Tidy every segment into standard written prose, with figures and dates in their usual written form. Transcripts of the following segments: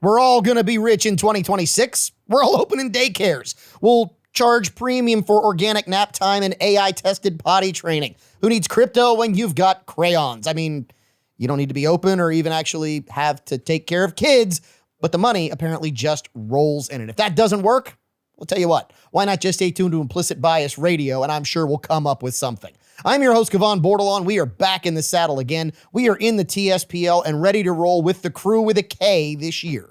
We're all going to be rich in 2026. We're all opening daycares. We'll charge premium for organic nap time and AI-tested potty training. Who needs crypto when you've got crayons? I mean, you don't need to be open or even actually have to take care of kids, but the money apparently just rolls in. And if that doesn't work, we'll tell you what, why not just stay tuned to Implicit Bias Radio, and I'm sure we'll come up with something. I'm your host, Kevon Bordelon. We are back in the saddle again. We are in the TSPL and ready to roll with the crew with a K this year.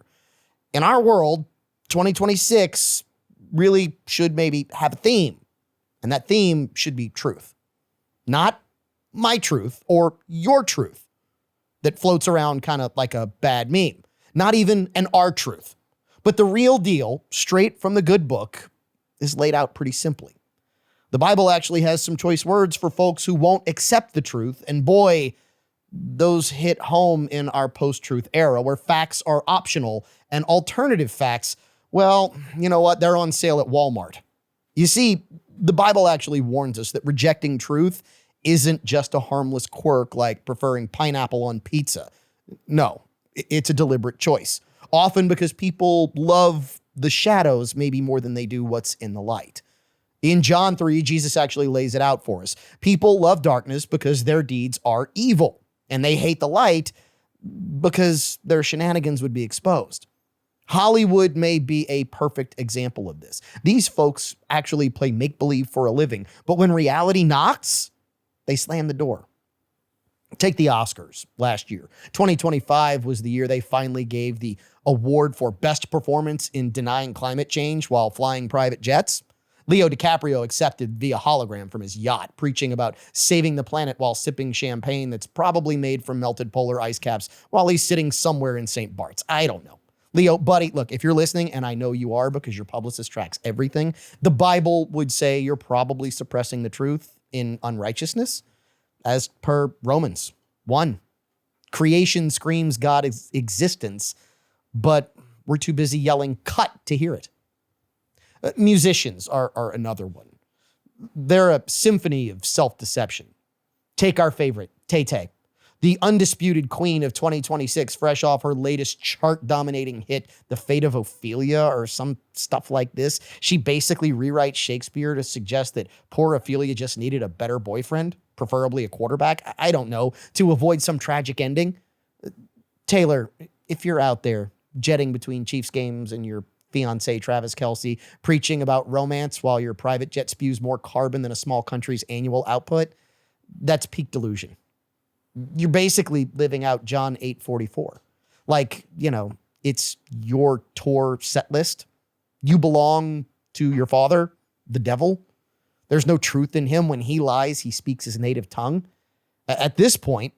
In our world, 2026 really should maybe have a theme, and that theme should be truth. Not my truth or your truth that floats around kind of like a bad meme. Not even an our truth. But the real deal, straight from the good book, is laid out pretty simply. The Bible actually has some choice words for folks who won't accept the truth, and boy, those hit home in our post-truth era where facts are optional and alternative facts, well, you know what? They're on sale at Walmart. You see, the Bible actually warns us that rejecting truth isn't just a harmless quirk like preferring pineapple on pizza. No, it's a deliberate choice. Often because people love the shadows maybe more than they do what's in the light. In John 3, Jesus actually lays it out for us. People love darkness because their deeds are evil, and they hate the light because their shenanigans would be exposed. Hollywood may be a perfect example of this. These folks actually play make-believe for a living, but when reality knocks, they slam the door. Take the Oscars last year. 2025 was the year they finally gave the award for best performance in denying climate change while flying private jets. Leo DiCaprio accepted via hologram from his yacht, preaching about saving the planet while sipping champagne that's probably made from melted polar ice caps while he's sitting somewhere in St. Bart's. I don't know. Leo, buddy, look, if you're listening, and I know you are because your publicist tracks everything, the Bible would say you're probably suppressing the truth in unrighteousness, as per Romans 1. Creation screams God's existence, but we're too busy yelling cut to hear it. Musicians are another one. They're a symphony of self-deception. Take our favorite, Tay-Tay, the undisputed queen of 2026, fresh off her latest chart-dominating hit, The Fate of Ophelia, or some stuff like this. She basically rewrites Shakespeare to suggest that poor Ophelia just needed a better boyfriend, preferably a quarterback, I don't know, to avoid some tragic ending. Taylor, if you're out there jetting between Chiefs games and your fiance, Travis Kelce, preaching about romance while your private jet spews more carbon than a small country's annual output, that's peak delusion. You're basically living out John 8:44. Like, you know, it's your tour set list. You belong to your father, the devil. There's no truth in him. When he lies, he speaks his native tongue. At this point,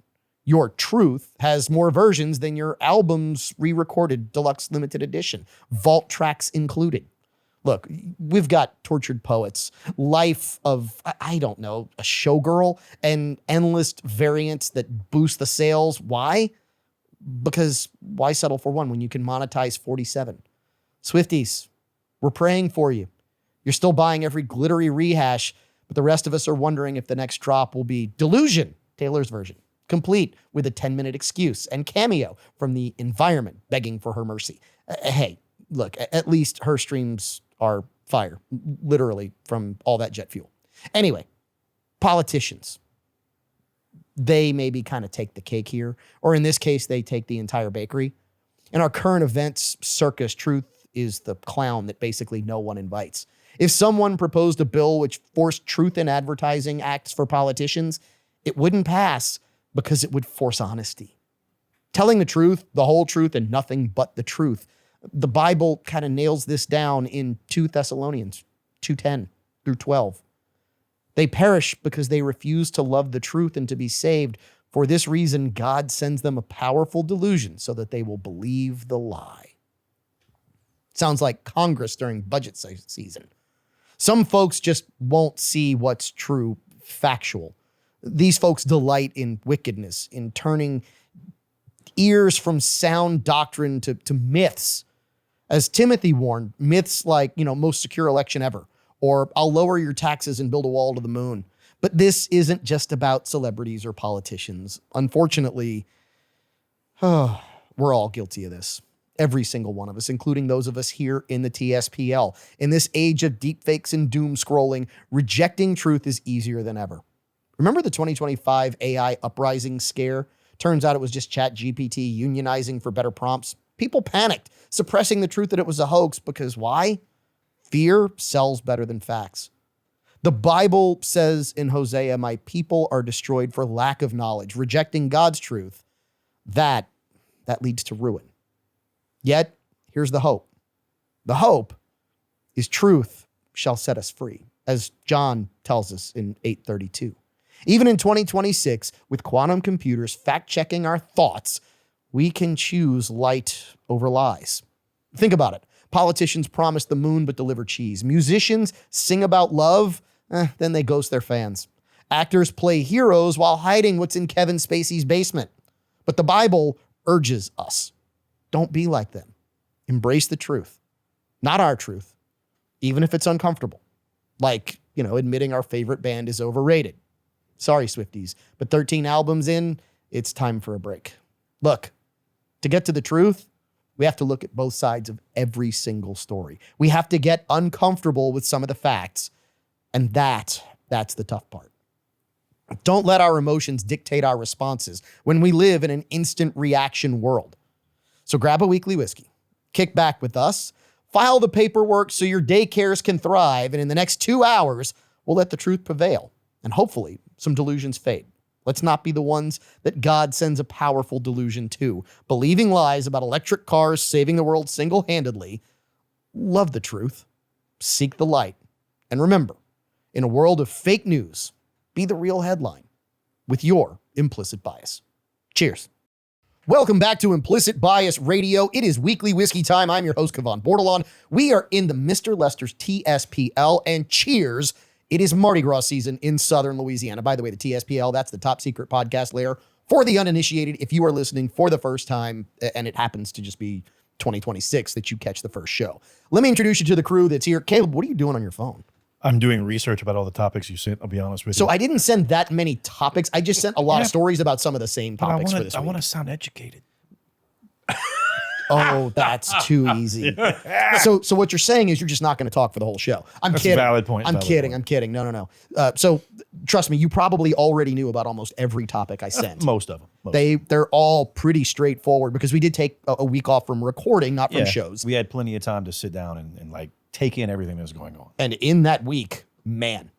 your truth has more versions than your album's re-recorded deluxe limited edition, vault tracks included. Look, we've got tortured poets, life of, I don't know, a showgirl, and endless variants that boost the sales. Why? Because why settle for one when you can monetize 47? Swifties, we're praying for you. You're still buying every glittery rehash, but the rest of us are wondering if the next drop will be Delusion, Taylor's version, complete with a 10-minute excuse and cameo from the environment begging for her mercy. Hey, look, at least her streams are fire, literally, from all that jet fuel. Anyway, politicians, they maybe kind of take the cake here, or in this case, they take the entire bakery. In our current events circus, truth is the clown that basically no one invites. If someone proposed a bill which forced truth in advertising acts for politicians, it wouldn't pass because it would force honesty. Telling the truth, the whole truth, and nothing but the truth. The Bible kind of nails this down in 2 Thessalonians 2:10 through 12. They perish because they refuse to love the truth and to be saved. For this reason, God sends them a powerful delusion so that they will believe the lie. Sounds like Congress during budget season. Some folks just won't see what's true, factual. These folks delight in wickedness, in turning ears from sound doctrine to myths. As Timothy warned, myths like, most secure election ever, or I'll lower your taxes and build a wall to the moon. But this isn't just about celebrities or politicians. Unfortunately, we're all guilty of this. Every single one of us, including those of us here in the TSPL. In this age of deepfakes and doom scrolling, rejecting truth is easier than ever. Remember the 2025 AI uprising scare? Turns out it was just ChatGPT unionizing for better prompts. People panicked, suppressing the truth that it was a hoax because why? Fear sells better than facts. The Bible says in Hosea, my people are destroyed for lack of knowledge, rejecting God's truth. That leads to ruin. Yet, here's the hope. The hope is truth shall set us free, as John tells us in 8:32. Even in 2026, with quantum computers fact-checking our thoughts, we can choose light over lies. Think about it. Politicians promise the moon but deliver cheese. Musicians sing about love, then they ghost their fans. Actors play heroes while hiding what's in Kevin Spacey's basement. But the Bible urges us. Don't be like them. Embrace the truth. Not our truth, even if it's uncomfortable. Like, admitting our favorite band is overrated. Sorry, Swifties, but 13 albums in, it's time for a break. Look, to get to the truth, we have to look at both sides of every single story. We have to get uncomfortable with some of the facts, and that's the tough part. Don't let our emotions dictate our responses when we live in an instant reaction world. So grab a weekly whiskey, kick back with us, file the paperwork so your daycares can thrive, and in the next 2 hours, we'll let the truth prevail, and hopefully some delusions fade. Let's not be the ones that God sends a powerful delusion to, believing lies about electric cars saving the world single-handedly. Love the truth, seek the light, and remember, in a world of fake news, be the real headline with your implicit bias. Cheers. Welcome back to Implicit Bias Radio. It is weekly whiskey time. I'm your host, Kevon Bordelon. We are in the Mr. Lester's TSPL, and cheers. It is Mardi Gras season in Southern Louisiana. By the way, the TSPL, that's the top secret podcast layer for the uninitiated. If you are listening for the first time, and it happens to just be 2026 that you catch the first show. Let me introduce you to the crew that's here. Caleb, what are you doing on your phone? I'm doing research about all the topics you sent, I'll be honest with you. So I didn't send that many topics. I just sent a lot of stories about some of the same topics for this week. I want to sound educated. Oh, that's too easy. So what you're saying is you're just not going to talk for the whole show. That's kidding. A valid point. I'm kidding. No. So trust me, you probably already knew about almost every topic I sent. Most of them. They're all pretty straightforward because we did take a week off from recording, not from shows. We had plenty of time to sit down and like take in everything that was going on. And in that week, man,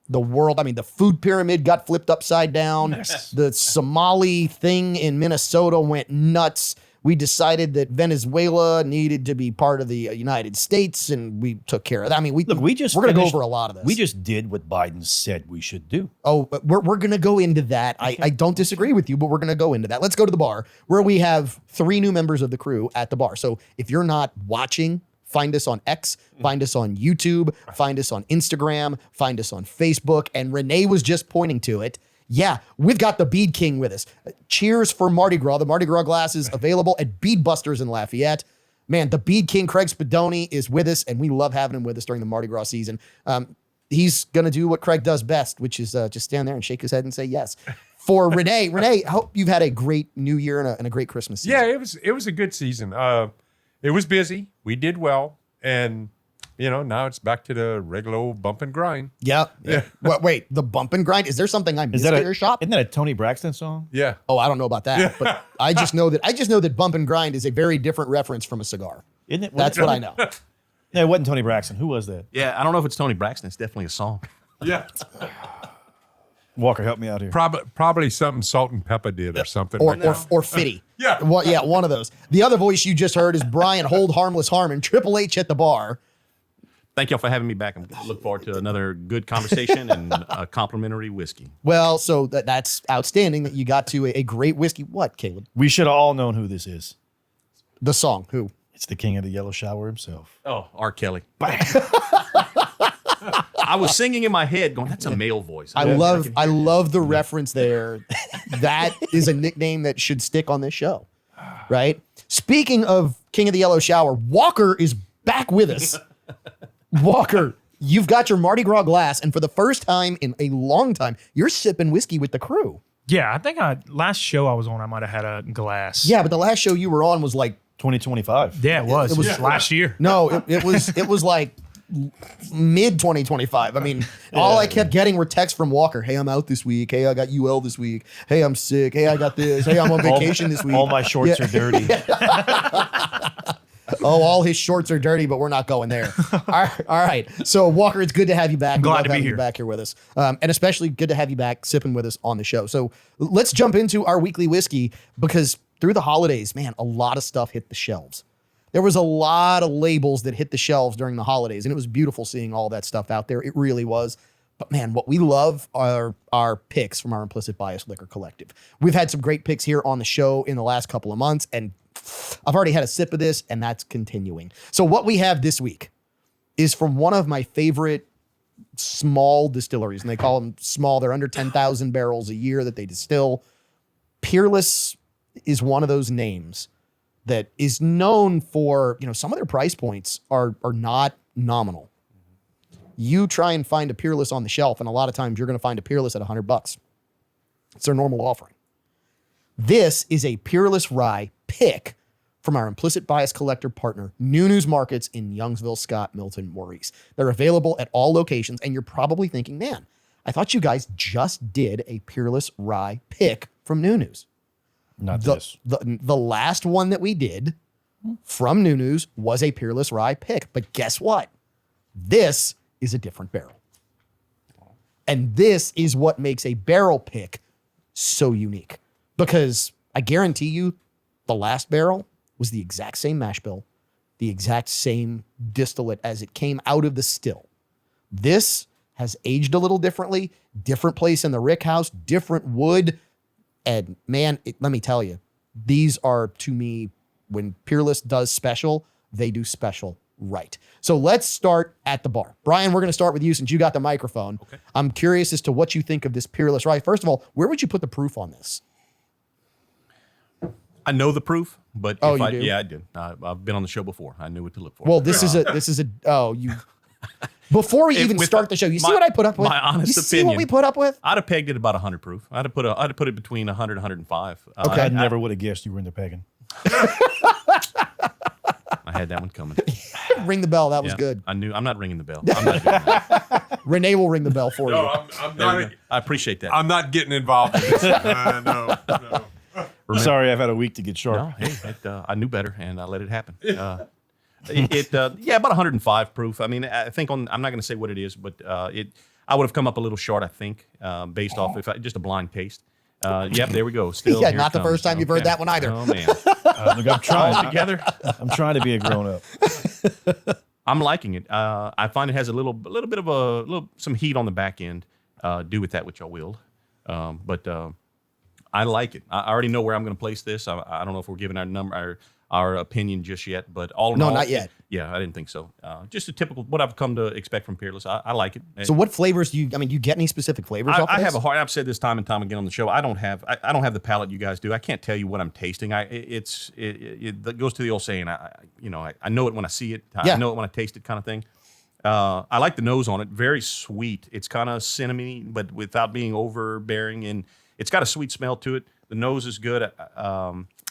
the world, the food pyramid got flipped upside down. Yes. The Somali thing in Minnesota went nuts. We decided that Venezuela needed to be part of the United States, and we took care of that. We're going to go over a lot of this. We just did what Biden said we should do. Oh, but we're going to go into that. I don't disagree with you, but we're going to go into that. Let's go to the bar, where we have 3 new members of the crew at the bar. So if you're not watching, find us on X, find us on YouTube, find us on Instagram, find us on Facebook, and Renee was just pointing to it. Yeah, we've got the Bead King with us. Cheers for Mardi Gras. The Mardi Gras glass is available at Bead Busters in Lafayette. Man, the Bead King, Craig Spadoni, is with us, and we love having him with us during the Mardi Gras season. He's going to do what Craig does best, which is just stand there and shake his head and say yes. For Renee, I hope you've had a great New Year and a great Christmas season. Yeah, it was a good season. It was busy. We did well, and now it's back to the regular old bump and grind. Yeah. Wait, the bump and grind? Is there something I missed at your shop? Isn't that a Tony Braxton song? Yeah. Oh, I don't know about that. Yeah. But I just know that bump and grind is a very different reference from a cigar. Isn't it? That's what I know. No, it wasn't Tony Braxton. Who was that? Yeah, I don't know if it's Tony Braxton. It's definitely a song. Yeah. Walker, help me out here. Probably something Salt and Pepper did or something. Or Fitty. Yeah. One of those. The other voice you just heard is Brian Hold Harmless Harmon, Triple H at the bar. Thank y'all for having me back. I look forward to another good conversation and a complimentary whiskey. Well, so that's outstanding that you got to a great whiskey. What, Caleb? We should have all known who this is. The song, who? It's the king of the yellow shower himself. Oh, R. Kelly. I was singing in my head going, that's a male voice. I love the reference there. That is a nickname that should stick on this show, right? Speaking of King of the Yellow Shower, Walker is back with us. Walker, you've got your Mardi Gras glass, and for the first time in a long time, you're sipping whiskey with the crew. Yeah, I think last show I was on, I might have had a glass. Yeah, but the last show you were on was like 2025. Yeah, it was. It was- last year. No, it was like mid 2025. I mean, all I kept getting were texts from Walker. Hey, I'm out this week. Hey, I got UL this week. Hey, I'm sick. Hey, I got this. Hey, I'm on vacation this week. All my shorts are dirty. Oh, all his shorts are dirty, but we're not going there. All right. So Walker, it's good to have you back. glad We love to be having you here. back here with us, and especially good to have you back sipping with us on the show. So let's jump into our weekly whiskey because through the holidays, man, a lot of stuff hit the shelves. There was a lot of labels that hit the shelves during the holidays, and it was beautiful seeing all that stuff out there. It really was. But man, what we love are our picks from our Implicit Bias Liquor Collective. We've had some great picks here on the show in the last couple of months, and I've already had a sip of this, and that's continuing. So what we have this week is from one of my favorite small distilleries, and they call them small. They're under 10,000 barrels a year that they distill. Peerless is one of those names that is known for, some of their price points are not nominal. You try and find a Peerless on the shelf, and a lot of times you're going to find a Peerless at $100. It's their normal offering. This is a Peerless Rye pick from our Implicit Bias Collector partner, Nunu's Markets in Youngsville, Scott, Milton, Maurice. They're available at all locations, and you're probably thinking, man, I thought you guys just did a Peerless Rye pick from Nunu's. Not The, this. the last one that we did from Nunu's was a Peerless Rye pick. But guess what? This is a different barrel. And this is what makes a barrel pick so unique. Because I guarantee you, the last barrel was the exact same mash bill, the exact same distillate as it came out of the still. This has aged a little differently, different place in the rick house, different wood. And man, let me tell you, these are, to me, when Peerless does special, they do special right. So let's start at the bar. Brian, we're going to start with you since you got the microphone. Okay. I'm curious as to what you think of this Peerless Rye. First of all, where would you put the proof on this? I know the proof, but Oh, if you I do? yeah, I did. I've been on the show before. I knew what to look for. Well, before we even with start the show, you see my- what I put up with? my honest you see what opinion. we put up with? I'd have pegged it about 100 proof. I'd have put it between 100 and 105. Okay. I never would have guessed you were into pegging. I had that one coming. Ring the bell. That was Yeah, good. I knew. I'm not ringing the bell. I'm not doing that. Renee will ring the bell for No, you. I'm There we not. go. I appreciate that. I'm not getting involved in this. No. Sorry, I've had a week to get sharp. No, hey, I knew better, and I let it happen. Yeah, about 105 proof. I mean, I think I'm not going to say what it is, but I would have come up a little short, I think, based off just a blind taste. Yep, there we go. Still, Yeah, here not it the first comes. time you've heard that one either. Oh man, Look, I'm trying. all together. I'm trying to be a grown up. I'm liking it. I find it has a little bit of some heat on the back end. Do with that which I will. But I like it. I already know where I'm going to place this. I don't know if we're giving our opinion just yet, but all in No, all, not yet. Yeah, I didn't think so. Just a typical what I've come to expect from Peerless. I like it. So what flavors do you get any specific flavors off of I this? have a hard. I've said this time and time again on the show. I don't have the palate you guys do. I can't tell you what I'm tasting. It goes to the old saying. I know it when I see it. Yeah. I know it when I taste it, kind of thing. I like the nose on it. Very sweet. It's kind of cinnamony, but without being overbearing, and it's got a sweet smell to it. The nose is good.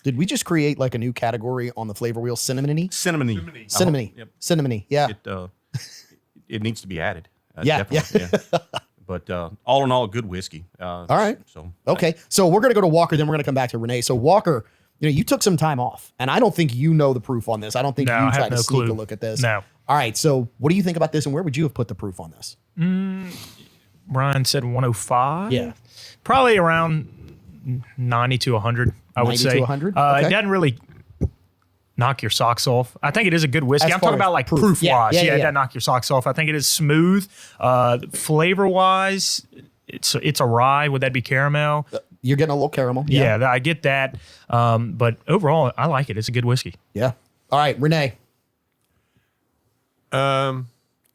Did we just create like a new category on the flavor wheel? Cinnamony? Cinnamony. Cinnamony. Yep. Cinnamony. Yeah. It needs to be added. Yeah, Definitely, yeah. But all in all, good whiskey. All right. So Okay. So we're going to go to Walker, then we're going to come back to Renee. So Walker, you took some time off, and I don't think you know the proof on this. I don't think No, I you have tried to no sneak a clue. look at this. No. All right. So what do you think about this, and where would you have put the proof on this? Ryan said 105. Yeah. Probably around 90 to 100, I would 90 say. to 100? It Okay. doesn't really knock your socks off. I think it is a good whiskey. As I'm far talking as about like proof. proof Yeah, wise. yeah, Yeah, yeah, it yeah. doesn't knock your socks off. I think it is smooth. Flavor wise, it's a rye. Would that be caramel? You're getting a little caramel. Yeah, I get that. But overall, I like it. It's a good whiskey. Yeah. All right, Renee.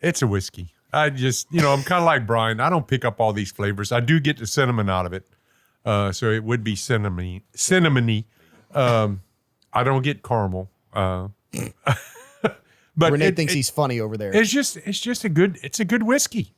It's a whiskey. I just, I'm kind of like Brian. I don't pick up all these flavors. I do get the cinnamon out of it. So it would be cinnamony. I don't get caramel. But Renee thinks he's funny over there. it's just a good whiskey.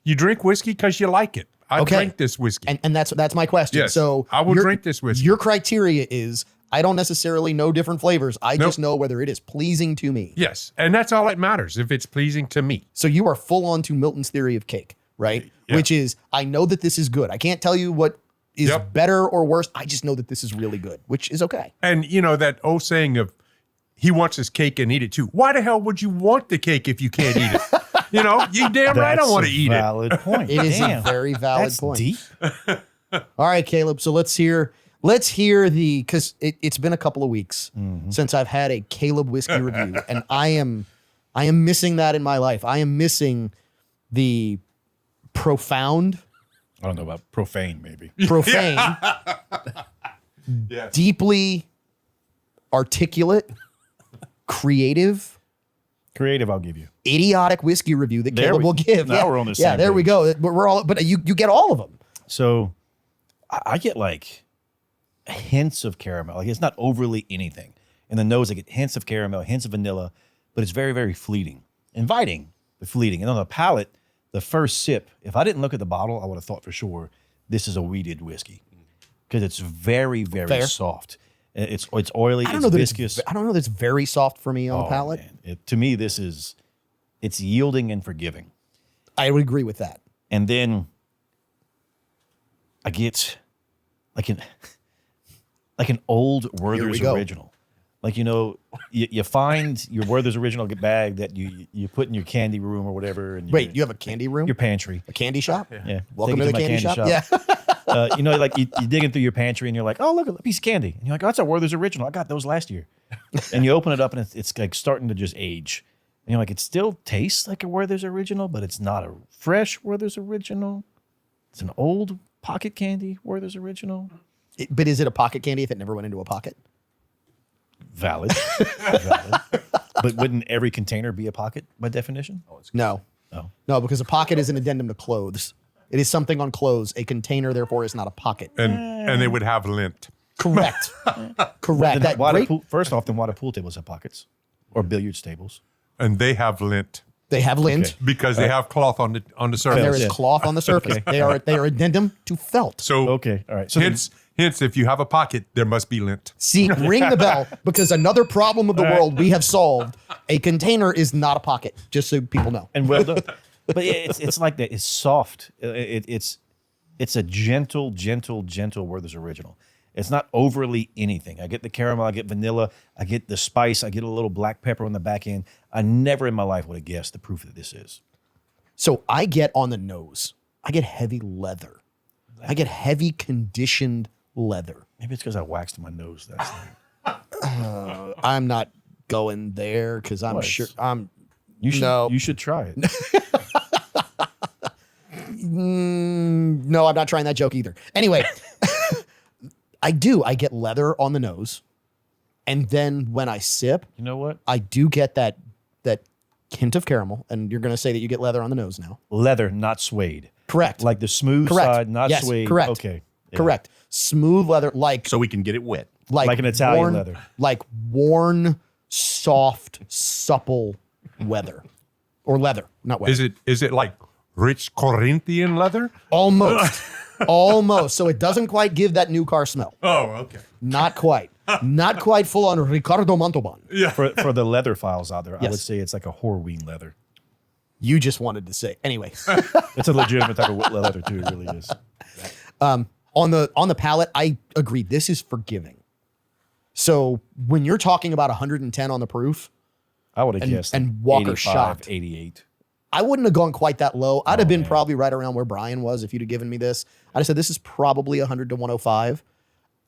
You drink whiskey because you like it. I Okay. drink this whiskey. And that's my question. Yes, So I will your- drink this whiskey. Your criteria is I don't necessarily know different flavors. I just know whether it is pleasing to me. Yes, and that's all that matters. If it's pleasing to me, So you are full on to Milton's theory of cake, right? Yeah. Which is, I know that this is good. I can't tell you what is Yep. better or worse. I just know that this is really good, which is okay. and you know that old saying of, he wants his cake and eat it too. Why the hell would you want the cake if you can't eat it? You know, you damn right I That's want a to eat it. valid point. It is Damn. a very valid That's point. deep. All right, Caleb. So let's hear because it's been a couple of weeks since I've had a Caleb whiskey review, and I am missing that in my life. I am missing the profound, I don't know about profane, maybe. profane, Yes. deeply articulate, creative, Creative, I'll give you. idiotic whiskey review that There Caleb we- will give. now we're on the Yeah, same there we page. go. We're all, but you get all of them. So I get like hints of caramel. Like it's not overly anything. In the nose, I get hints of caramel, hints of vanilla, but it's very, very fleeting. Inviting, but fleeting. And on the palate, the first sip, if I didn't look at the bottle, I would have thought for sure this is a wheated whiskey. Because it's very, very Fair. soft. It's oily, I don't it's know that viscous. I don't know that's very soft for me on the Oh, palate. man. To me, it's yielding and forgiving. I would agree with that. And then I get like an old Werther's go. original. Like, you know, you find your Werther's original bag that you put in your candy room or whatever. And Wait, you have a candy room? your pantry. A candy shop? Yeah. Welcome Take to it the my candy shop. Yeah. You know, like you're digging through your pantry and you're like, oh, look, a piece of candy. And you're like, oh, that's a Werther's original. I got those last year. And you open it up and it's like starting to just age. And you're like, it still tastes like a Werther's original, but it's not a fresh Werther's original. It's an old pocket candy Werther's original. But is it a pocket candy if it never went into a pocket? Valid. Valid. But wouldn't every container be a pocket by definition? No. Oh. No, because a pocket is an addendum to clothes. It is something on clothes. A container, therefore, is not a pocket. And they would have lint. Correct. Correct. Then That why do great, first off, then why do pool tables have pockets? Or billiards tables? And they have lint they have lint. Okay. because they have cloth on the There surface. is Yeah. cloth on the surface. They are addendum to felt. So Okay, all right. So then- hence, if you have a pocket, there must be lint. See, ring the bell because another problem of the world we have solved. A container is not a pocket, just so people know. and well done. But it's like that. It's soft. It's a gentle Werther's original. It's not overly anything. I get the caramel, I get vanilla, I get the spice, I get a little black pepper on the back end. I never in my life would have guessed the proof that this is. So I get on the nose. I get heavy leather. I get heavy conditioned leather. Maybe it's because I waxed my nose. That's I'm not going there because I'm What? sure you should. No. You should try it. no, I'm not trying that joke either. Anyway, I get leather on the nose. And then when I sip, You know what? I do get that hint of caramel. And you're going to say that you get leather on the nose now. Leather, not suede. Correct. Like the smooth Correct. side, not Yes, suede. correct. Okay. Yeah. Correct. Smooth leather, like So we can get it wet. Like an Italian worn, leather. like worn, soft, supple leather, or leather, not leather. Is it like rich Corinthian leather? Almost, almost. So it doesn't quite give that new car smell. Oh, okay. Not quite. Not quite full on Ricardo Montalban. For the leather files out there, I would Yes. say it's like a Horween leather. You just wanted to say anyway. It's a legitimate type of leather too. It really is. On the palate, I agree. This is forgiving. So when you're talking about 110 on the proof, I would have guessed. and like Walker 85, shocked. 88. I wouldn't have gone quite that low. I'd have been man. probably right around where Brian was if you'd have given me this. I'd have said this is probably 100 to 105.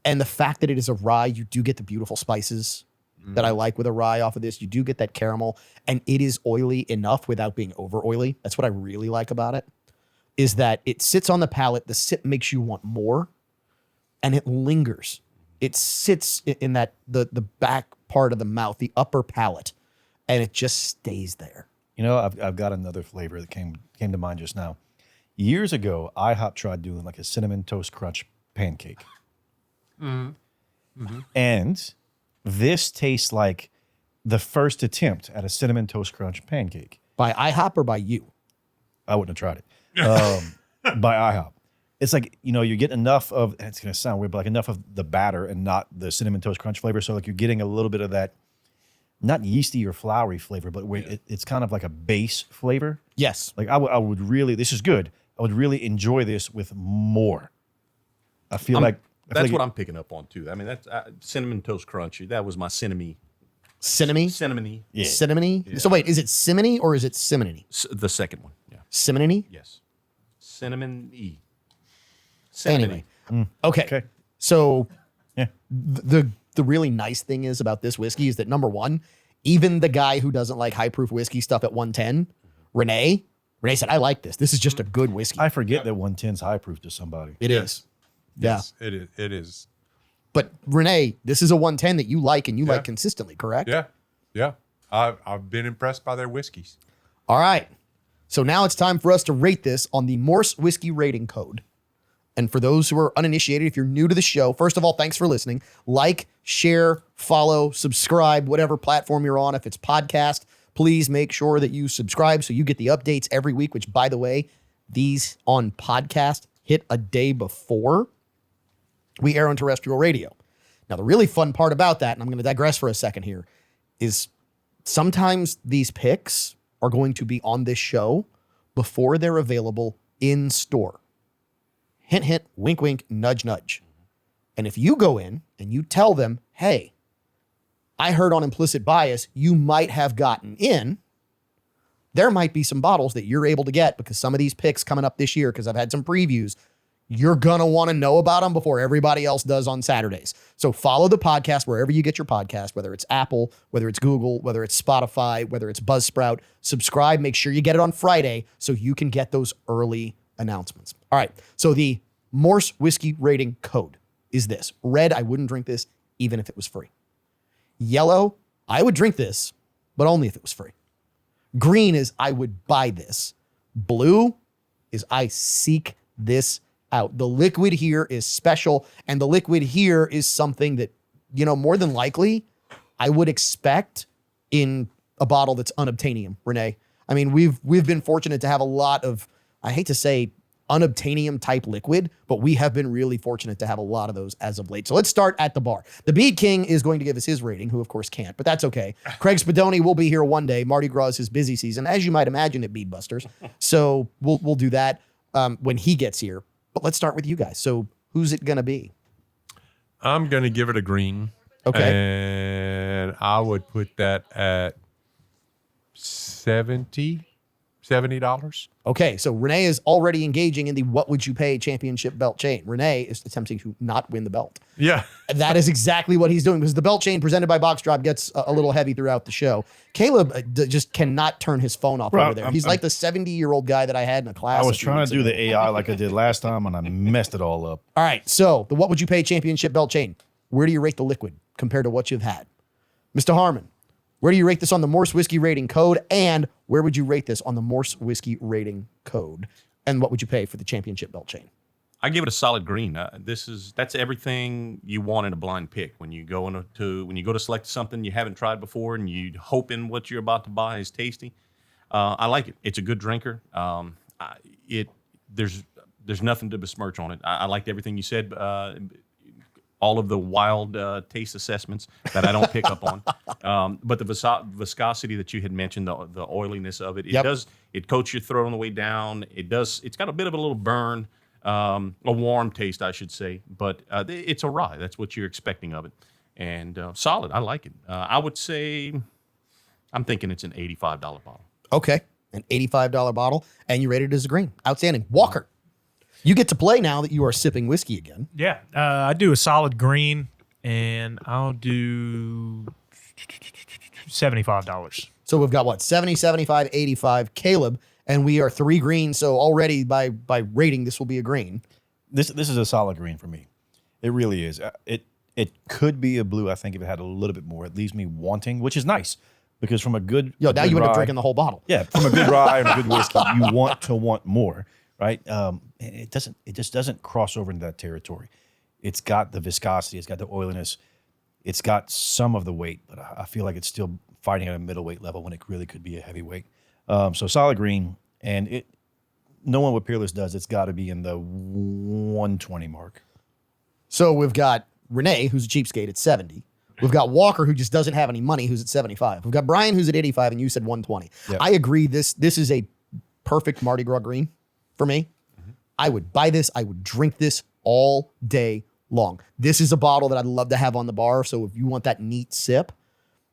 And the fact that it is a rye, you do get the beautiful spices that I like with a rye off of this. You do get that caramel, and it is oily enough without being over oily. That's what I really like about it, is that it sits on the palate. The sip makes you want more, and it lingers. It sits in that the back part of the mouth, the upper palate, and it just stays there. You know, I've got another flavor that came to mind just now. Years ago, IHOP tried doing like a cinnamon toast crunch pancake. And this tastes like the first attempt at a cinnamon toast crunch pancake. By IHOP or by you? I wouldn't have tried it. By IHOP. it's like, you get enough of, it's going to sound weird, but like enough of the batter and not the Cinnamon Toast Crunch flavor. So like you're getting a little bit of that, not yeasty or flowery flavor, but it's kind of like a base flavor. Yes. Like I would really, this is good. I would really enjoy this with more. I feel like That's what I'm picking up on too. I mean, that's Cinnamon Toast Crunch. That was my cinnamon. Cinnamony? Cinnamony. Yeah. Cinnamony? So wait, is it simony or is it simony? The second one. Yeah. Simony? Yes. Cinnamon-y. Anyway. Cinnamony. Okay. So Yeah. the really nice thing is about this whiskey is that number one, even the guy who doesn't like high proof whiskey stuff at 110, Renee said, I like this. This is just a good whiskey. I forget that 110's high proof to somebody. It is. Yeah. Yes, it is. It is. But Renee, this is a 110 that you like and you like consistently, correct? Yeah. Yeah. I've been impressed by their whiskeys. All right. So now it's time for us to rate this on the Morse Whiskey Rating Code. And for those who are uninitiated, if you're new to the show, first of all, thanks for listening. Like, share, follow, subscribe, whatever platform you're on. If it's podcast, please make sure that you subscribe so you get the updates every week, which, by the way, these on podcast hit a day before we air on terrestrial radio. Now, the really fun part about that, and I'm going to digress for a second here, is sometimes these picks are going to be on this show before they're available in store. Hint, hint, wink, wink, nudge, nudge. And if you go in and you tell them, hey, I heard on Implicit Bias, you might have gotten in, there might be some bottles that you're able to get because some of these picks coming up this year, because I've had some previews, you're going to want to know about them before everybody else does on Saturdays. So follow the podcast wherever you get your podcast, whether it's Apple, whether it's Google, whether it's Spotify, whether it's Buzzsprout. Subscribe. Make sure you get it on Friday so you can get those early announcements. All right. So the Morse Whiskey Rating Code is this. Red, I wouldn't drink this even if it was free. Yellow, I would drink this, but only if it was free. Green is I would buy this. Blue is I seek this out. The liquid here is special, and the liquid here is something that, more than likely I would expect in a bottle that's unobtainium, Renee. I mean, we've been fortunate to have a lot of, I hate to say unobtainium type liquid, but we have been really fortunate to have a lot of those as of late. So let's start at the bar. The Bead King is going to give us his rating, who of course can't, but that's okay. Craig Spadoni will be here one day. Mardi Gras is his busy season, as you might imagine at Bead Busters. So we'll do that when he gets here. But let's start with you guys. So who's it going to be? I'm going to give it a green. Okay. And I would put that at $70. Okay, so Renee is already engaging in the what would you pay championship belt chain. Renee is attempting to not win the belt. Yeah. That is exactly what he's doing because the belt chain presented by Box Drop gets a little heavy throughout the show. Caleb just cannot turn his phone off over there. He's like the 70-year-old guy that I had in a class. I was trying to do the AI like I did last time, and I messed it all up. All right, so the what would you pay championship belt chain? Where do you rate the liquid compared to what you've had? Mr. Harmon, where do you rate this on the Morse Whiskey Rating Code? And where would you rate this on the Morse Whiskey Rating Code? And what would you pay for the championship belt chain? I give it a solid green. That's everything you want in a blind pick. When you go to select something you haven't tried before, and you hoping what you're about to buy is tasty. I like it. It's a good drinker. There's nothing to besmirch on it. I liked everything you said. All of the wild taste assessments that I don't pick up on. But the viscosity that you had mentioned, the oiliness of it, it coats your throat on the way down. It's got a bit of a little burn, a warm taste, I should say, but it's a rye. That's what you're expecting of it. And solid, I like it. I would say, I'm thinking it's an $85 bottle. Okay, an $85 bottle, and you rated it as a green. Outstanding. Walker, you get to play now that you are sipping whiskey again. Yeah, I do a solid green, and I'll do $75. So we've got what, 70, 75, 85, Caleb, and we are 3 greens. So already by rating, this will be a green. This is a solid green for me. It really is. It could be a blue, I think, if it had a little bit more. It leaves me wanting, which is nice because from a good now good you end up rye- drinking the whole bottle. Yeah, from a good rye and a good whiskey, you want to want more, right? It just doesn't cross over into that territory. It's got the viscosity, it's got the oiliness, it's got some of the weight, but I feel like it's still fighting at a middleweight level when it really could be a heavyweight. So solid green, and knowing what Peerless does, it's got to be in the 120 mark. So we've got Renee, who's a cheapskate at 70. We've got Walker, who just doesn't have any money, who's at 75. We've got Brian, who's at 85, and you said 120. Yep. I agree. This is a perfect Mardi Gras green for me. I would buy this. I would drink this all day long. This is a bottle that I'd love to have on the bar. So if you want that neat sip,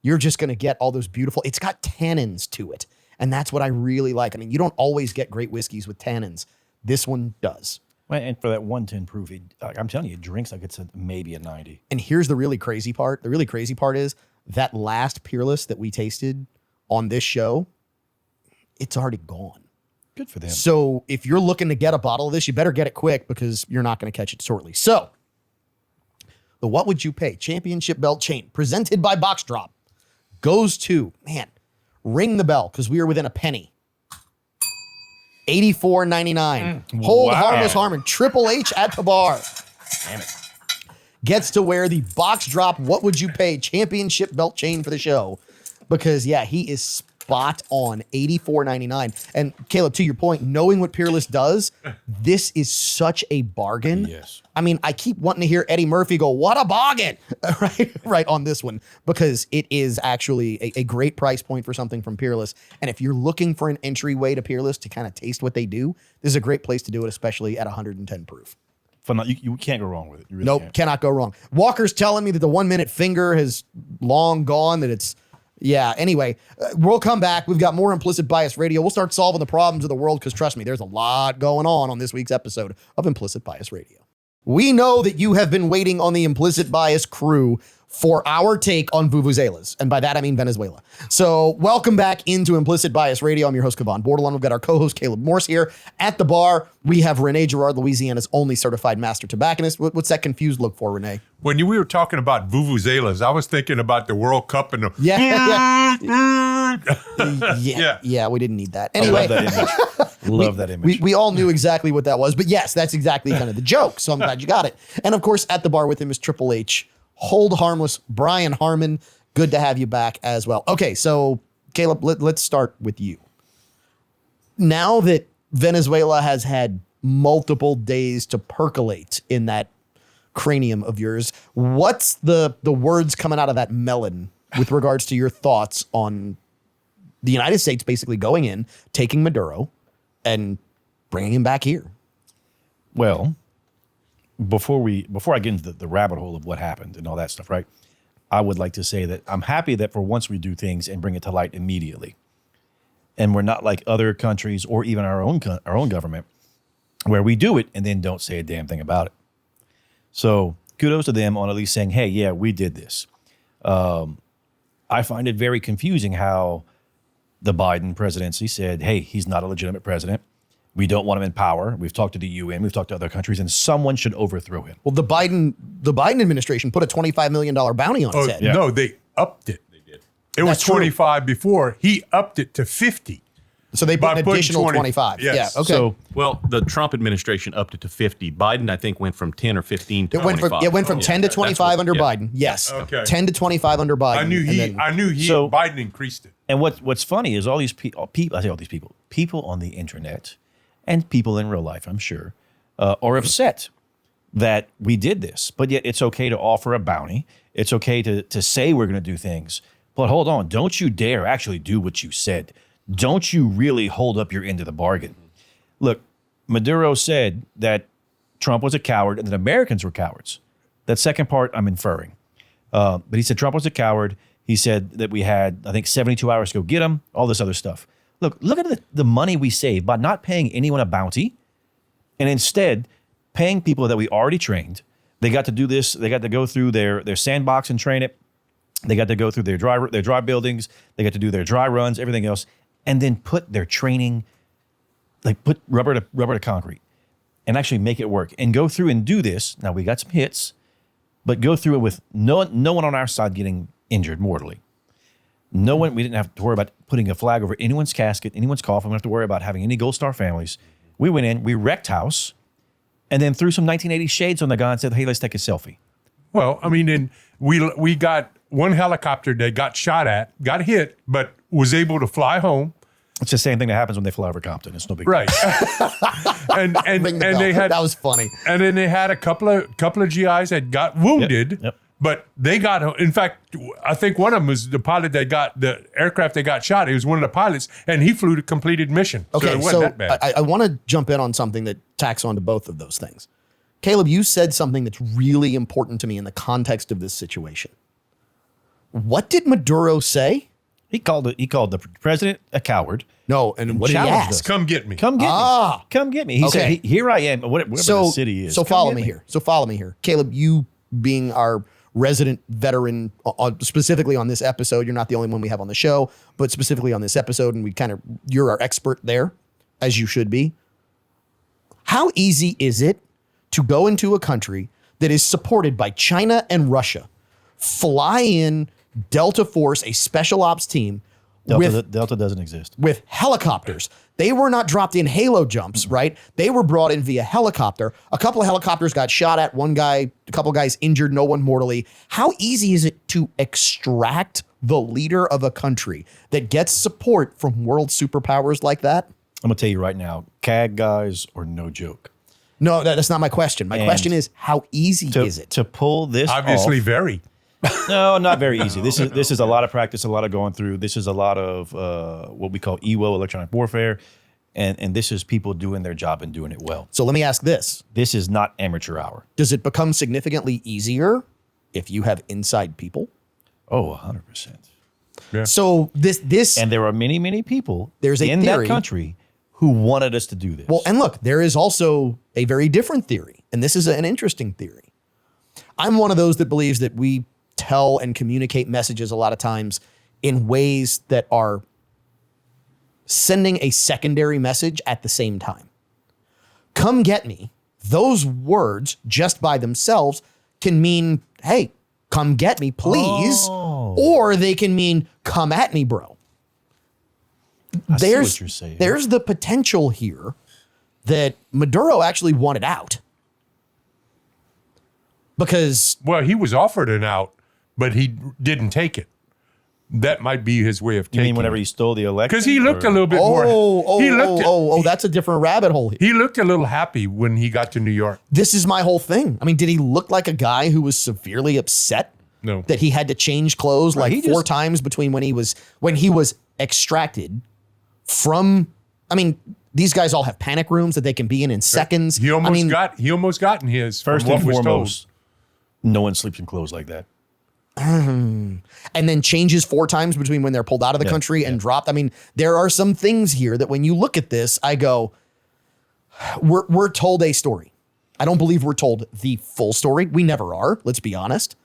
you're just going to get all those beautiful, it's got tannins to it. And that's what I really like. I mean, you don't always get great whiskeys with tannins. This one does. Well, and for that 110 proof, I'm telling you, it drinks like it's maybe a 90. And here's the really crazy part. The really crazy part is that last Peerless that we tasted on this show, it's already gone. Good for them. So if you're looking to get a bottle of this, you better get it quick because you're not going to catch it shortly. So the What Would You Pay Championship Belt Chain presented by Box Drop goes to, man, ring the bell because we are within a penny. $84.99. Hold Wow. Harmless Harmon. Triple H at the bar. Damn it. Gets to wear the Box Drop What Would You Pay Championship Belt Chain for the show because, yeah, he is spot on. $84.99. And Caleb, to your point, knowing what Peerless does, this is such a bargain. Yes. I mean, I keep wanting to hear Eddie Murphy go, what a bargain, right on this one, because it is actually a great price point for something from Peerless. And if you're looking for an entryway to Peerless to kind of taste what they do, this is a great place to do it, especially at 110 proof. You can't go wrong with it. You really Nope, can't. cannot go wrong. Walker's telling me that the 1 minute finger has long gone, that it's, yeah. Anyway, we'll come back. We've got more Implicit Bias Radio. We'll start solving the problems of the world because trust me, there's a lot going on this week's episode of Implicit Bias Radio. We know that you have been waiting on the Implicit Bias crew for our take on vuvuzelas. And by that, I mean Venezuela. So welcome back into Implicit Bias Radio. I'm your host, Kevon Bordelon. We've got our co-host, Caleb Morse, here at the bar. We have Renee Girard, Louisiana's only certified master tobacconist. What's that confused look for, Renee? When we were talking about vuvuzelas, I was thinking about the World Cup and the Yeah, we didn't need that. I Anyway, love that image. Love that image. we all knew exactly what that was, but yes, that's exactly kind of the joke. So I'm glad you got it. And of course, at the bar with him is Triple H, Hold Harmless, Brian Harmon. Good to have you back as well. Okay, so Caleb, let's start with you. Now that Venezuela has had multiple days to percolate in that cranium of yours, what's the words coming out of that melon with regards to your thoughts on the United States basically going in, taking Maduro, and bringing him back here? Well, before I get into the rabbit hole of what happened and all that stuff, right? I would like to say that I'm happy that for once we do things and bring it to light immediately. And we're not like other countries or even our own government where we do it and then don't say a damn thing about it. So kudos to them on at least saying, hey, yeah, we did this. I find it very confusing how the Biden presidency said, hey, he's not a legitimate president. We don't want him in power. We've talked to the UN. We've talked to other countries, and someone should overthrow him. Well, the Biden administration put a $25 million bounty on his head. No, they upped it. They did. It was That's true. 25 before. He upped it to 50. So they put By an putting additional 20 25. yes. Yeah, okay. So Well, the Trump administration upped it to 50. Biden, I think, went from 10 or 15 to it went 25. from 10 to That's 25 what- under yeah. Biden. Yes. Okay. 10 to 25 under Biden. I knew and then- Biden increased it. And what's funny is all these people, I say all these people on the internet and people in real life, I'm sure, are upset that we did this. But yet it's okay to offer a bounty. It's okay to say we're going to do things. But hold on, don't you dare actually do what you said. Don't you really hold up your end of the bargain. Look, Maduro said that Trump was a coward and that Americans were cowards. That second part I'm inferring. But he said Trump was a coward. He said that we had, I think, 72 hours to go get him, all this other stuff. Look at the money we saved by not paying anyone a bounty and instead paying people that we already trained. They got to do this. They got to go through their sandbox and train it. They got to go through their dry buildings. They got to do their dry runs, everything else, and then put their training, like put rubber to concrete and actually make it work and go through and do this. Now we got some hits, but go through it with no one on our side getting injured mortally. No one, we didn't have to worry about putting a flag over anyone's casket, anyone's coffin. We didn't have to worry about having any Gold Star families. We went in, we wrecked house, and then threw some 1980 shades on the guy and said, hey, let's take a selfie. Well, I mean, and we got one helicopter that got shot at, got hit, but was able to fly home. It's the same thing that happens when they fly over Compton. It's no big Right. and Ring the bell. they had that was funny. and then they had a couple of GIs that got wounded. Yep. But they got, in fact, I think one of them was the pilot that got the aircraft that got shot. He was one of the pilots, and he flew the completed mission. Okay, so it wasn't so that bad. I want to jump in on something that tacks onto both of those things. Caleb, you said something that's really important to me in the context of this situation. What did Maduro say? He called the president a coward. No, and what did he challenged ask? us. Come get me. Come get Ah. me. Come get me. He Okay. said, "Here I am." Whatever So, the city is. so Come follow get me here. So follow me here. Caleb, you being our resident veteran, specifically on this episode, you're not the only one we have on the show, but specifically on this episode, and you're our expert there, as you should be. How easy is it to go into a country that is supported by China and Russia, fly in Delta Force, a special ops team, Delta doesn't exist. with helicopters? They were not dropped in halo jumps, right? They were brought in via helicopter. A couple of helicopters got shot at, a couple guys injured, no one mortally. How easy is it to extract the leader of a country that gets support from world superpowers like that? I'm gonna tell you right now, CAG guys are no joke. No, that's not my question. My And question is, how easy is it? To pull this Obviously, off? very. No, not very easy. This is a lot of practice, a lot of going through. This is a lot of what we call EWO, electronic warfare, and this is people doing their job and doing it well. So let me ask this. This is not amateur hour. Does it become significantly easier if you have inside people? Oh, 100%. So this And there are many people There's a in theory. that country who wanted us to do this. Well, and look, there is also a very different theory, and this is an interesting theory. I'm one of those that believes that we tell and communicate messages a lot of times in ways that are sending a secondary message at the same time. Come get me. Those words just by themselves can mean, hey, come get me, please. Oh. Or they can mean, come at me, bro. I see what you're saying. There's the potential here that Maduro actually wanted out. Because Well, he was offered an out, but he didn't take it. That might be his way of You taking mean whenever it. he stole the election? Because he looked or- a little bit more. Oh, that's a different rabbit hole here. He looked a little happy when he got to New York. This is my whole thing. I mean, did he look like a guy who was severely upset No. that he had to change clothes like he four just- times between when he was extracted from? I mean, these guys all have panic rooms that they can be in seconds. He almost I mean, got in his First from and what was foremost, no one sleeps in clothes like that. and then changes four times between when they're pulled out of the country and dropped. I mean, there are some things here that when you look at this, I go, we're told a story. I don't believe we're told the full story. We never are, let's be honest.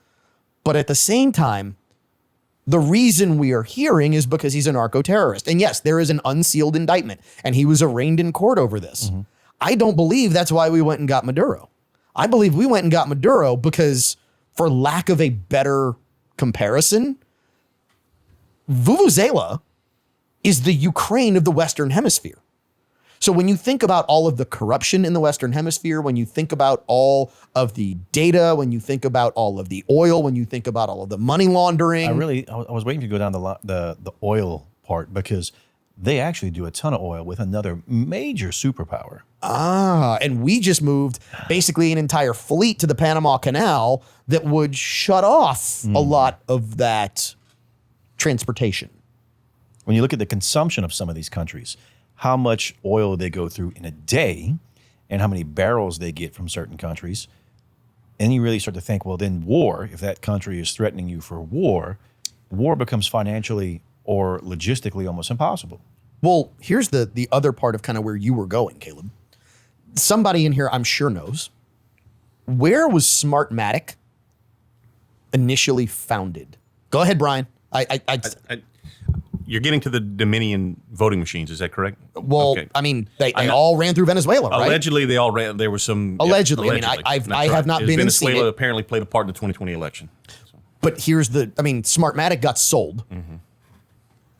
But at the same time, the reason we are hearing is because he's a narco-terrorist. And yes, there is an unsealed indictment, and he was arraigned in court over this. I don't believe that's why we went and got Maduro. I believe we went and got Maduro because, for lack of a better comparison, Vuvuzela is the Ukraine of the Western Hemisphere. So when you think about all of the corruption in the Western Hemisphere, when you think about all of the data, when you think about all of the oil, when you think about all of the money laundering, I was waiting to go down the oil part because they actually do a ton of oil with another major superpower. and we just moved basically an entire fleet to the Panama Canal that would shut off a lot of that transportation. When you look at the consumption of some of these countries, how much oil they go through in a day and how many barrels they get from certain countries, and you really start to think, well, then war, if that country is threatening you for war becomes financially or logistically almost impossible. Well, here's the other part of kind of where you were going, Caleb. Somebody in here I'm sure knows. Where was Smartmatic initially founded? Go ahead, Brian. You're getting to the Dominion voting machines, is that correct? Well, Okay. I mean, they I'm not- all ran through Venezuela, right? Allegedly, they all ran. There was some. Allegedly. I mean, I That's have not been and seen Venezuela it. apparently played a part in the 2020 election. But here's Smartmatic got sold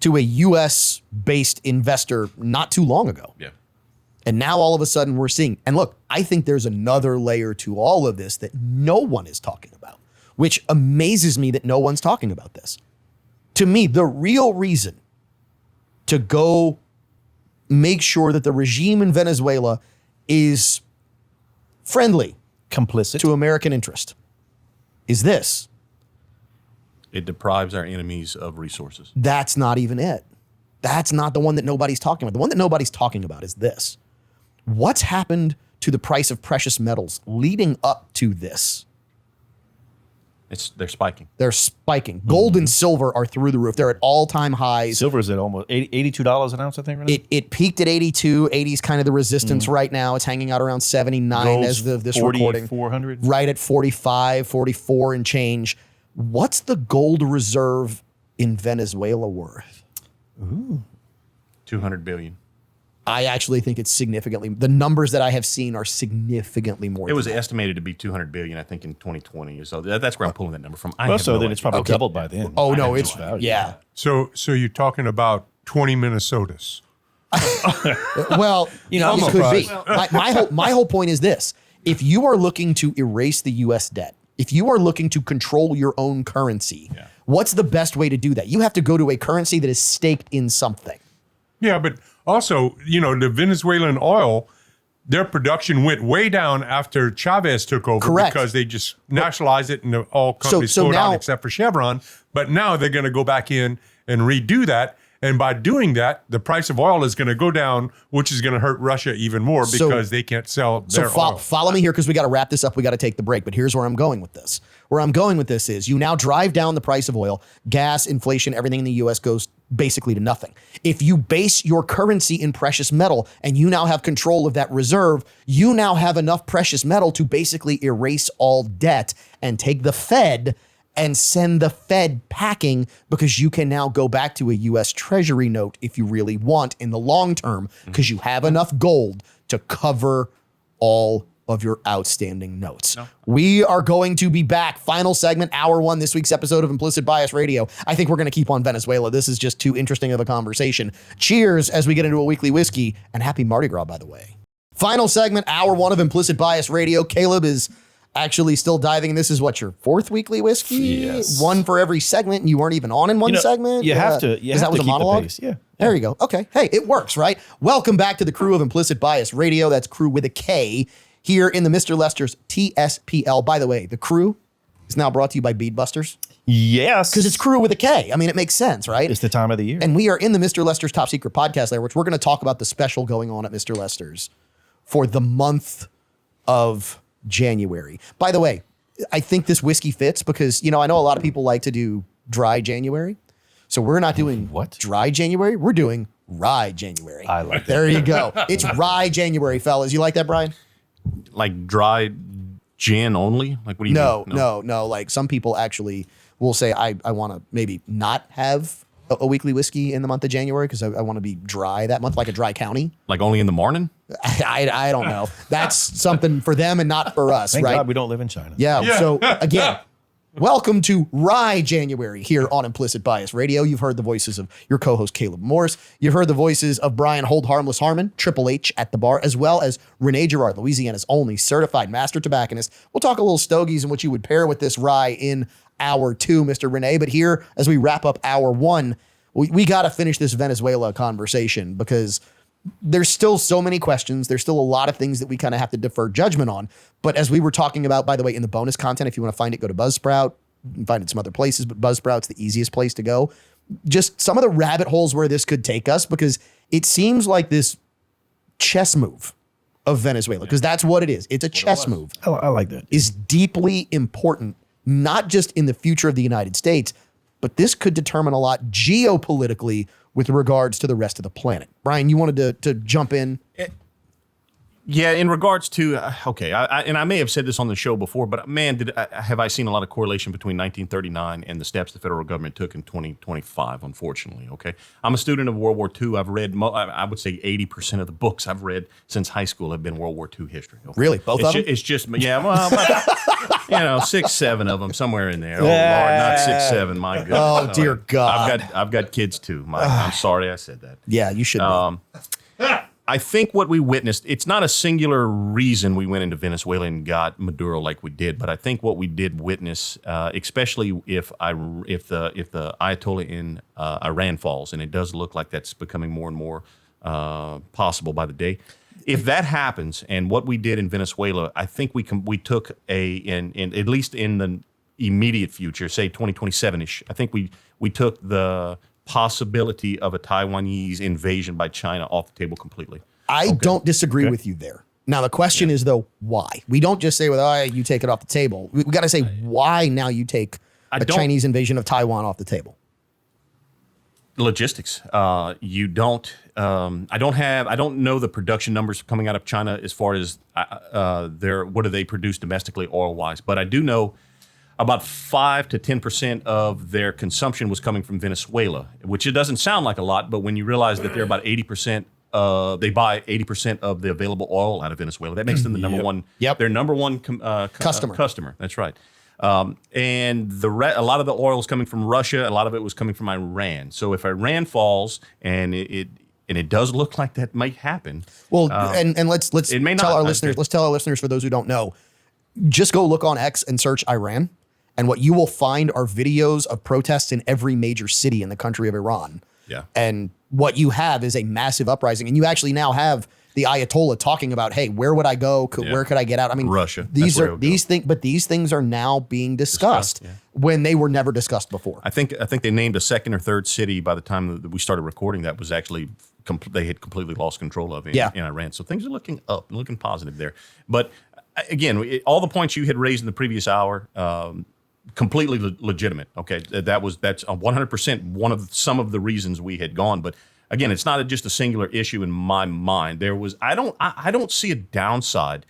to a US based investor not too long ago. Yeah. And now all of a sudden we're seeing, and look, I think there's another layer to all of this that no one is talking about, which amazes me that no one's talking about this. To me, the real reason to go make sure that the regime in Venezuela is friendly Complicit. to American interest is this. It deprives our enemies of resources. That's not even it. That's not the one that nobody's talking about. The one that nobody's talking about is this. What's happened to the price of precious metals leading up to this? They're spiking. They're spiking. Gold and silver are through the roof. They're at all-time highs. Silver's at almost $82 an ounce, I think. Right now? It peaked at 82. 80 is kind of the resistance right now. It's hanging out around 79 Gold's as of this recording. 4,400. Right at 45, 44 and change. What's the gold reserve in Venezuela worth? 200 billion. I actually think it's significantly, the numbers that I have seen are significantly more. It was than that. estimated to be 200 billion, I think, in 2020. So that's where I'm pulling that number from. I Well, have so no then idea. it's probably doubled by then. Oh, no, have it's, no value. yeah. So you're talking about 20 Minnesotas. Well, it Almost could right. be. My whole point is this. If you are looking to erase the U.S. debt, if you are looking to control your own currency, what's the best way to do that? You have to go to a currency that is staked in something. Yeah, but also, the Venezuelan oil, their production went way down after Chavez took over. Correct. Because they just nationalized it and all companies so slowed now- down except for Chevron. But now they're going to go back in and redo that. And by doing that, the price of oil is going to go down, which is going to hurt Russia even more because they can't sell their So oil. follow me here because we got to wrap this up. We got to take the break. But here's where I'm going with this. Where I'm going with this is you now drive down the price of oil, gas, inflation, everything in the U.S. goes basically to nothing. If you base your currency in precious metal and you now have control of that reserve, you now have enough precious metal to basically erase all debt and take the Fed and send the Fed packing because you can now go back to a U.S. Treasury note if you really want in the long term because you have enough gold to cover all of your outstanding notes. We are going to be back. Final segment, hour one, this week's episode of Implicit Bias Radio. I think we're going to keep on Venezuela. This is just too interesting of a conversation. Cheers as we get into a weekly whiskey, and happy Mardi Gras, by the way. Final segment, hour one of Implicit Bias Radio. Caleb is actually still diving in. This is what, your fourth weekly whiskey? Yes. One for every segment, and you weren't even on in one segment? You have to. Because that was a keep the monologue? pace. Yeah. There you go. Okay. Hey, it works, right? Welcome back to the crew of Implicit Bias Radio. That's crew with a K here in the Mr. Lester's TSPL. By the way, the crew is now brought to you by Beadbusters Yes. because it's crew with a K. I mean, it makes sense, right? It's the time of the year. And we are in the Mr. Lester's Top Secret Podcast Lair, which we're going to talk about the special going on at Mr. Lester's for the month of January. By the way, I think this whiskey fits because, I know a lot of people like to do dry January. So we're not doing What? dry January. We're doing rye January. I like that. There you go. It's rye January, fellas. You like that, Brian? Like dry gin only? Like what do you mean? No. Like some people actually will say, I want to maybe not have a weekly whiskey in the month of January because I want to be dry that month, like a dry county. Like only in the morning? I don't know. That's something for them and not for us, Thank right? God we don't live in China. Yeah. So again, welcome to Rye January here on Implicit Bias Radio. You've heard the voices of your co-host Caleb Morris. You've heard the voices of Brian Hold Harmless Harmon, Triple H at the bar, as well as Renee Girard, Louisiana's only certified master tobacconist. We'll talk a little stogies and what you would pair with this rye in hour two, Mr. Renee. But here, as we wrap up hour one, we got to finish this Venezuela conversation because there's still so many questions. There's still a lot of things that we kind of have to defer judgment on. But as we were talking about, by the way, in the bonus content, if you want to find it, go to Buzzsprout. You can find it some other places, but Buzzsprout's the easiest place to go. Just some of the rabbit holes where this could take us, because it seems like this chess move of Venezuela, because that's what it is. It's a chess move, I like that. is deeply important, not just in the future of the United States, but this could determine a lot geopolitically with regards to the rest of the planet. Brian, you wanted to jump in? Yeah, in regards to okay, I may have said this on the show before, but man, have I seen a lot of correlation between 1939 and the steps the federal government took in 2025? Unfortunately, okay, I'm a student of World War II. I've read, I would say, 80% of the books I've read since high school have been World War II history. Okay? Really? Both of them? It's just yeah, well, about, 6, 7 of them somewhere in there. Oh Lord, not 6, 7. My goodness. Oh, dear God. I've got kids too. I'm sorry I said that. Yeah, you should. I think what we witnessed, it's not a singular reason we went into Venezuela and got Maduro like we did, but I think what we did witness, especially if the Ayatollah in Iran falls, and it does look like that's becoming more and more possible by the day. If that happens, and what we did in Venezuela, I think we took in at least in the immediate future, say 2027-ish, I think we took the possibility of a Taiwanese invasion by China off the table completely. I don't disagree with you there. Now, the question is, though, why? We don't just say, well, you take it off the table. We got to say why now you take a Chinese invasion of Taiwan off the table. Logistics. You don't. I don't know the production numbers coming out of China as far as what do they produce domestically oil wise, but I do know about 5 to 10% of their consumption was coming from Venezuela, which it doesn't sound like a lot, but when you realize that they're about 80%. They buy 80% of the available oil out of Venezuela. That makes them the number one. Yep. Their number one customer. That's right. And a lot of the oil is coming from Russia. A lot of it was coming from Iran. So if Iran falls, and it does look like that might happen. Well, and let's it may tell not. our listeners. Let's tell our listeners, for those who don't know, just go look on X and search Iran, and what you will find are videos of protests in every major city in the country of Iran. Yeah. And what you have is a massive uprising. And you actually now have the Ayatollah talking about, hey, where would I go? Where could I get out? I mean, Russia. These things are now being discussed when they were never discussed before. I think they named a second or third city by the time that we started recording that was actually they had completely lost control of in Iran. So things are looking up, looking positive there. But again, all the points you had raised in the previous hour, completely legitimate. Okay, that's 100% some of the reasons we had gone. But again, it's not just a singular issue in my mind. I don't see a downside.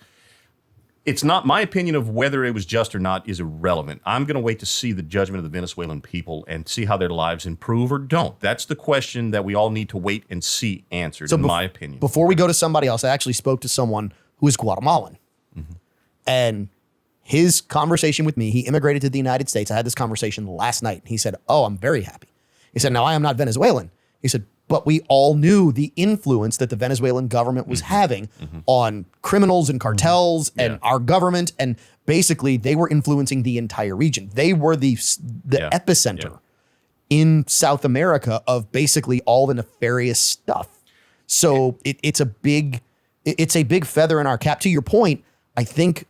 It's not my opinion of whether it was just or not is irrelevant. I'm going to wait to see the judgment of the Venezuelan people and see how their lives improve or don't. That's the question that we all need to wait and see answered, in my opinion. Before we go to somebody else, I actually spoke to someone who is Guatemalan. Mm-hmm. And his conversation with me, he immigrated to the United States. I had this conversation last night. He said, "Oh, I'm very happy." He said, "Now, I am not Venezuelan." He said, "But we all knew the influence that the Venezuelan government was having on criminals and cartels and our government. And basically, they were influencing the entire region. They were the epicenter in South America of basically all the nefarious stuff. So it's a big feather in our cap. To your point, I think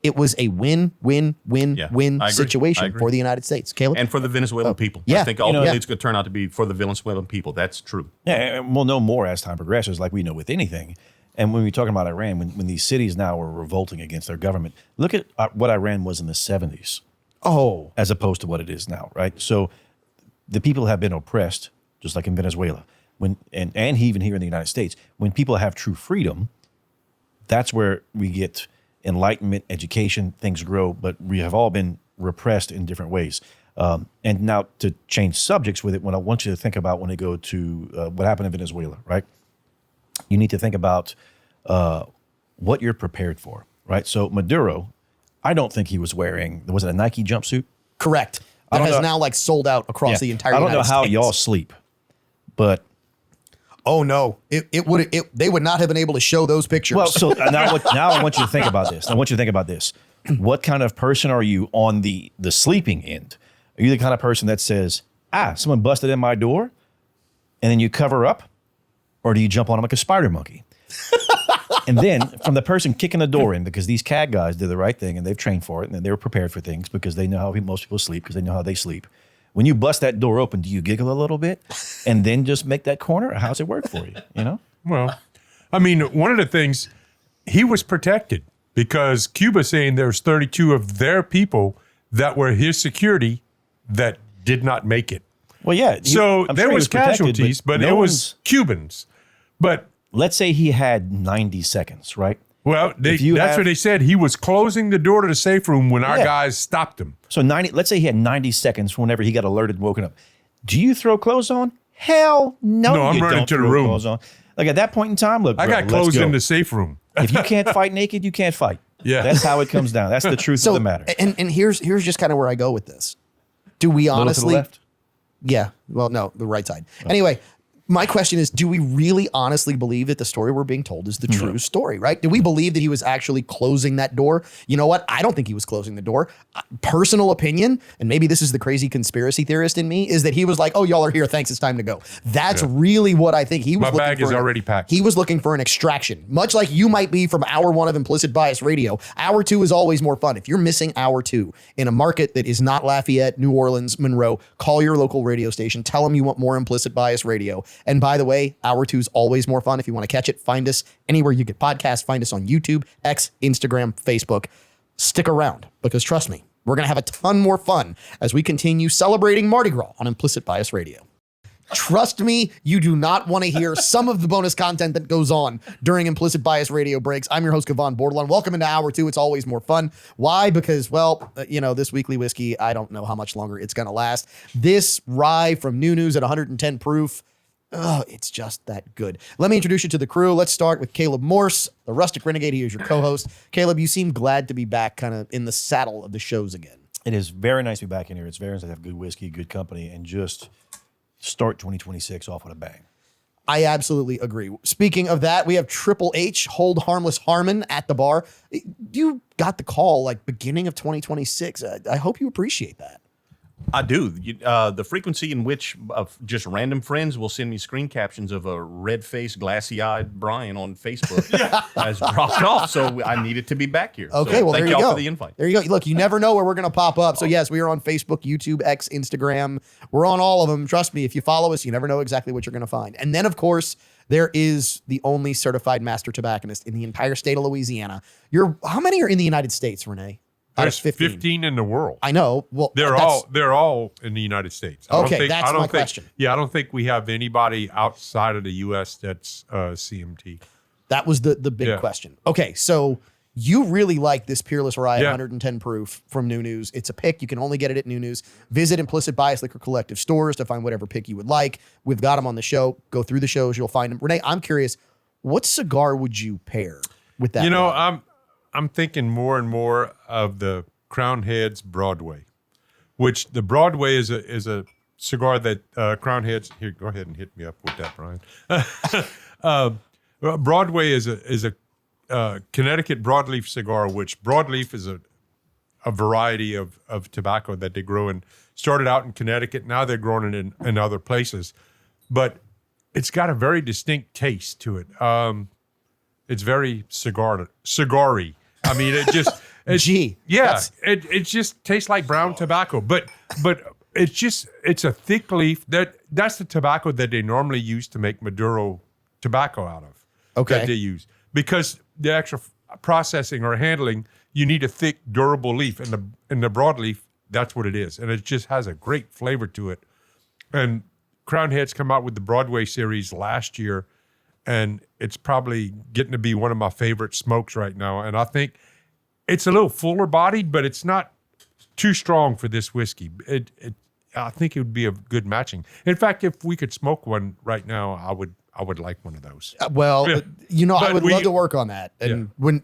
it was a win-win-win-win situation for the United States. Caleb? And for the Venezuelan people. Yeah. I think ultimately it's going to turn out to be for the Venezuelan people. That's true. Yeah, and we'll know more as time progresses, like we know with anything. And when we're talking about Iran, when these cities now are revolting against their government, look at what Iran was in the 70s. Oh. As opposed to what it is now, right? So the people have been oppressed, just like in Venezuela. And even here in the United States, when people have true freedom, that's where we get enlightenment, education, things grow, but we have all been repressed in different ways. And now to change subjects with it, what I want you to think about when they go to what happened in Venezuela, right? You need to think about what you're prepared for, right? So Maduro, I don't think he was wearing, was it a Nike jumpsuit? Correct. That has now like sold out across the entire United States. I don't know how y'all sleep, but oh no, they would not have been able to show those pictures. Well, so now I want you to think about this. What kind of person are you on the sleeping end? Are you the kind of person that says, someone busted in my door, and then you cover up? Or do you jump on them like a spider monkey? And then from the person kicking the door in, because these CAD guys did the right thing and they've trained for it and they were prepared for things because they know how most people sleep because they know how they sleep. When you bust that door open, do you giggle a little bit and then just make that corner? Or how's it work for you? You know? Well, I mean, one of the things, he was protected because Cuba saying there's 32 of their people that were his security that did not make it. Well, yeah. So there was casualties, but it was Cubans. But let's say he had 90 seconds, right? Well, that's what they said. He was closing the door to the safe room when our guys stopped him. So let's say he had 90 seconds whenever he got alerted and woken up. Do you throw clothes on? Hell no. No, I'm running to the room. Like at that point in time, look, I got clothes in the safe room. If you can't fight naked, you can't fight. Yeah. That's how it comes down. That's the truth of the matter. And here's just kind of where I go with this. Do we honestly? Little to the left? Yeah. Well, no, the right side. Anyway, My question is, do we really honestly believe that the story we're being told is the true story, right? Do we believe that he was actually closing that door? You know what? I don't think he was closing the door. Personal opinion, and maybe this is the crazy conspiracy theorist in me, is that he was like, oh, y'all are here. Thanks. It's time to go. That's really what I think he was My looking bag for. is already packed. He was looking for an extraction, much like you might be from hour 1 of Implicit Bias Radio. Hour 2 is always more fun. If you're missing hour 2 in a market that is not Lafayette, New Orleans, Monroe, call your local radio station. Tell them you want more Implicit Bias Radio. And by the way, hour 2 is always more fun. If you want to catch it, find us anywhere you get podcasts. Find us on YouTube, X, Instagram, Facebook. Stick around because trust me, we're going to have a ton more fun as we continue celebrating Mardi Gras on Implicit Bias Radio. Trust me, you do not want to hear some of the bonus content that goes on during Implicit Bias Radio breaks. I'm your host, Kevon Bordelon. Welcome into hour 2. It's always more fun. Why? Because, well, this weekly whiskey, I don't know how much longer it's going to last. This rye from New News at 110 proof, oh, it's just that good. Let me introduce you to the crew. Let's start with Caleb Morse, the Rustic Renegade. He is your co-host. Caleb, you seem glad to be back kind of in the saddle of the shows again. It is very nice to be back in here. It's very nice to have good whiskey, good company, and just start 2026 off with a bang. I absolutely agree. Speaking of that, we have Triple H, Hold Harmless Harmon at the bar. You got the call like beginning of 2026. I hope you appreciate that. I do. The frequency in which just random friends will send me screen captions of a red-faced, glassy-eyed Brian on Facebook has dropped off, so I needed to be back here. Okay, So well, there thank you y'all go. for the invite. There you go. Look, you never know where we're going to pop up. So, yes, we are on Facebook, YouTube, X, Instagram. We're on all of them. Trust me, if you follow us, you never know exactly what you're going to find. And then, of course, there is the only certified master tobacconist in the entire state of Louisiana. How many are in the United States, Renee? Out of There's 15 in the world. I know. Well, They're all in the United States. Okay, that's my question. Yeah, I don't think we have anybody outside of the U.S. that's CMT. That was the big question. Okay, so you really like this Peerless Rye 110 proof from New News. It's a pick. You can only get it at New News. Visit Implicit Bias Liquor Collective stores to find whatever pick you would like. We've got them on the show. Go through the shows. You'll find them. Renee, I'm curious, what cigar would you pair with that? I'm thinking more and more of the Crown Heads Broadway, which the Broadway is a cigar that Crown Heads. Here, go ahead and hit me up with that, Brian. Broadway is a Connecticut broadleaf cigar, which broadleaf is a variety of tobacco that they grow and started out in Connecticut. Now they're growing it in other places, but it's got a very distinct taste to it. It's very cigar-y. I mean, it just it just tastes like brown tobacco, but it's a thick leaf. That's the tobacco that they normally use to make Maduro tobacco out of. Okay. That they use because the actual processing or handling, you need a thick, durable leaf, and the broadleaf, that's what it is, and it just has a great flavor to it. And Crown Heads come out with the Broadway series last year. And it's probably getting to be one of my favorite smokes right now. And I think it's a little fuller bodied, but it's not too strong for this whiskey. I think it would be a good matching. In fact, if we could smoke one right now, I would like one of those. I would love to work on that. And when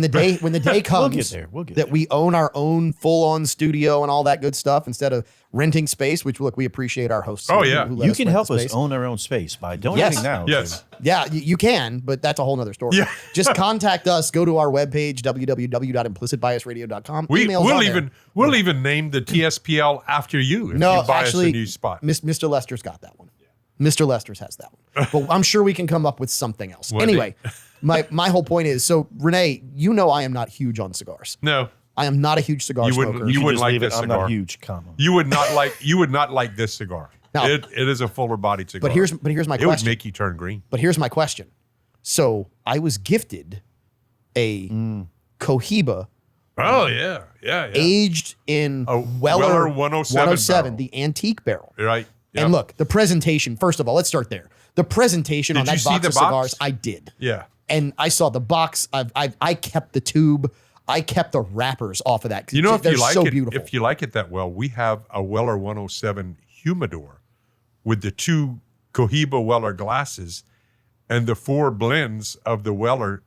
the day comes We'll get that there. we own our own full-on studio and all that good stuff instead of renting space, which look, we appreciate our hosts. Oh, yeah. who let You us can rent help the us space. own our own space by donating now. Yes. Yeah, you can, but that's a whole nother story. Yeah. Just contact us. Go to our webpage, www.implicitbiasradio.com. We'll even name the TSPL after you if No, you buy actually, us a new spot. Mr. Lester's got that one. Mr. Lester's has that one. But I'm sure we can come up with something else. One Anyway, my whole point is, so Renee, I am not huge on cigars. No, I am not a huge cigar You smoker. wouldn't- you wouldn't Just like leave it, this I'm cigar. not huge, comma. you would not like this cigar. No. It is a fuller bodied cigar. But here's my it would question. make you turn green. But here's my question. So I was gifted a Cohiba Oh yeah. aged in A Weller Weller 107 barrel. the antique barrel. Right. And look, the presentation, first of all, let's start there. The presentation on Did you that see box the of box? cigars, I did. Yeah. And I saw the box. I kept the tube. I kept the wrappers off of that. 'Cause You know, if they're you like so it, beautiful. if you like it that well, we have a Weller 107 humidor with the 2 Cohiba Weller glasses and the 4 blends of the Weller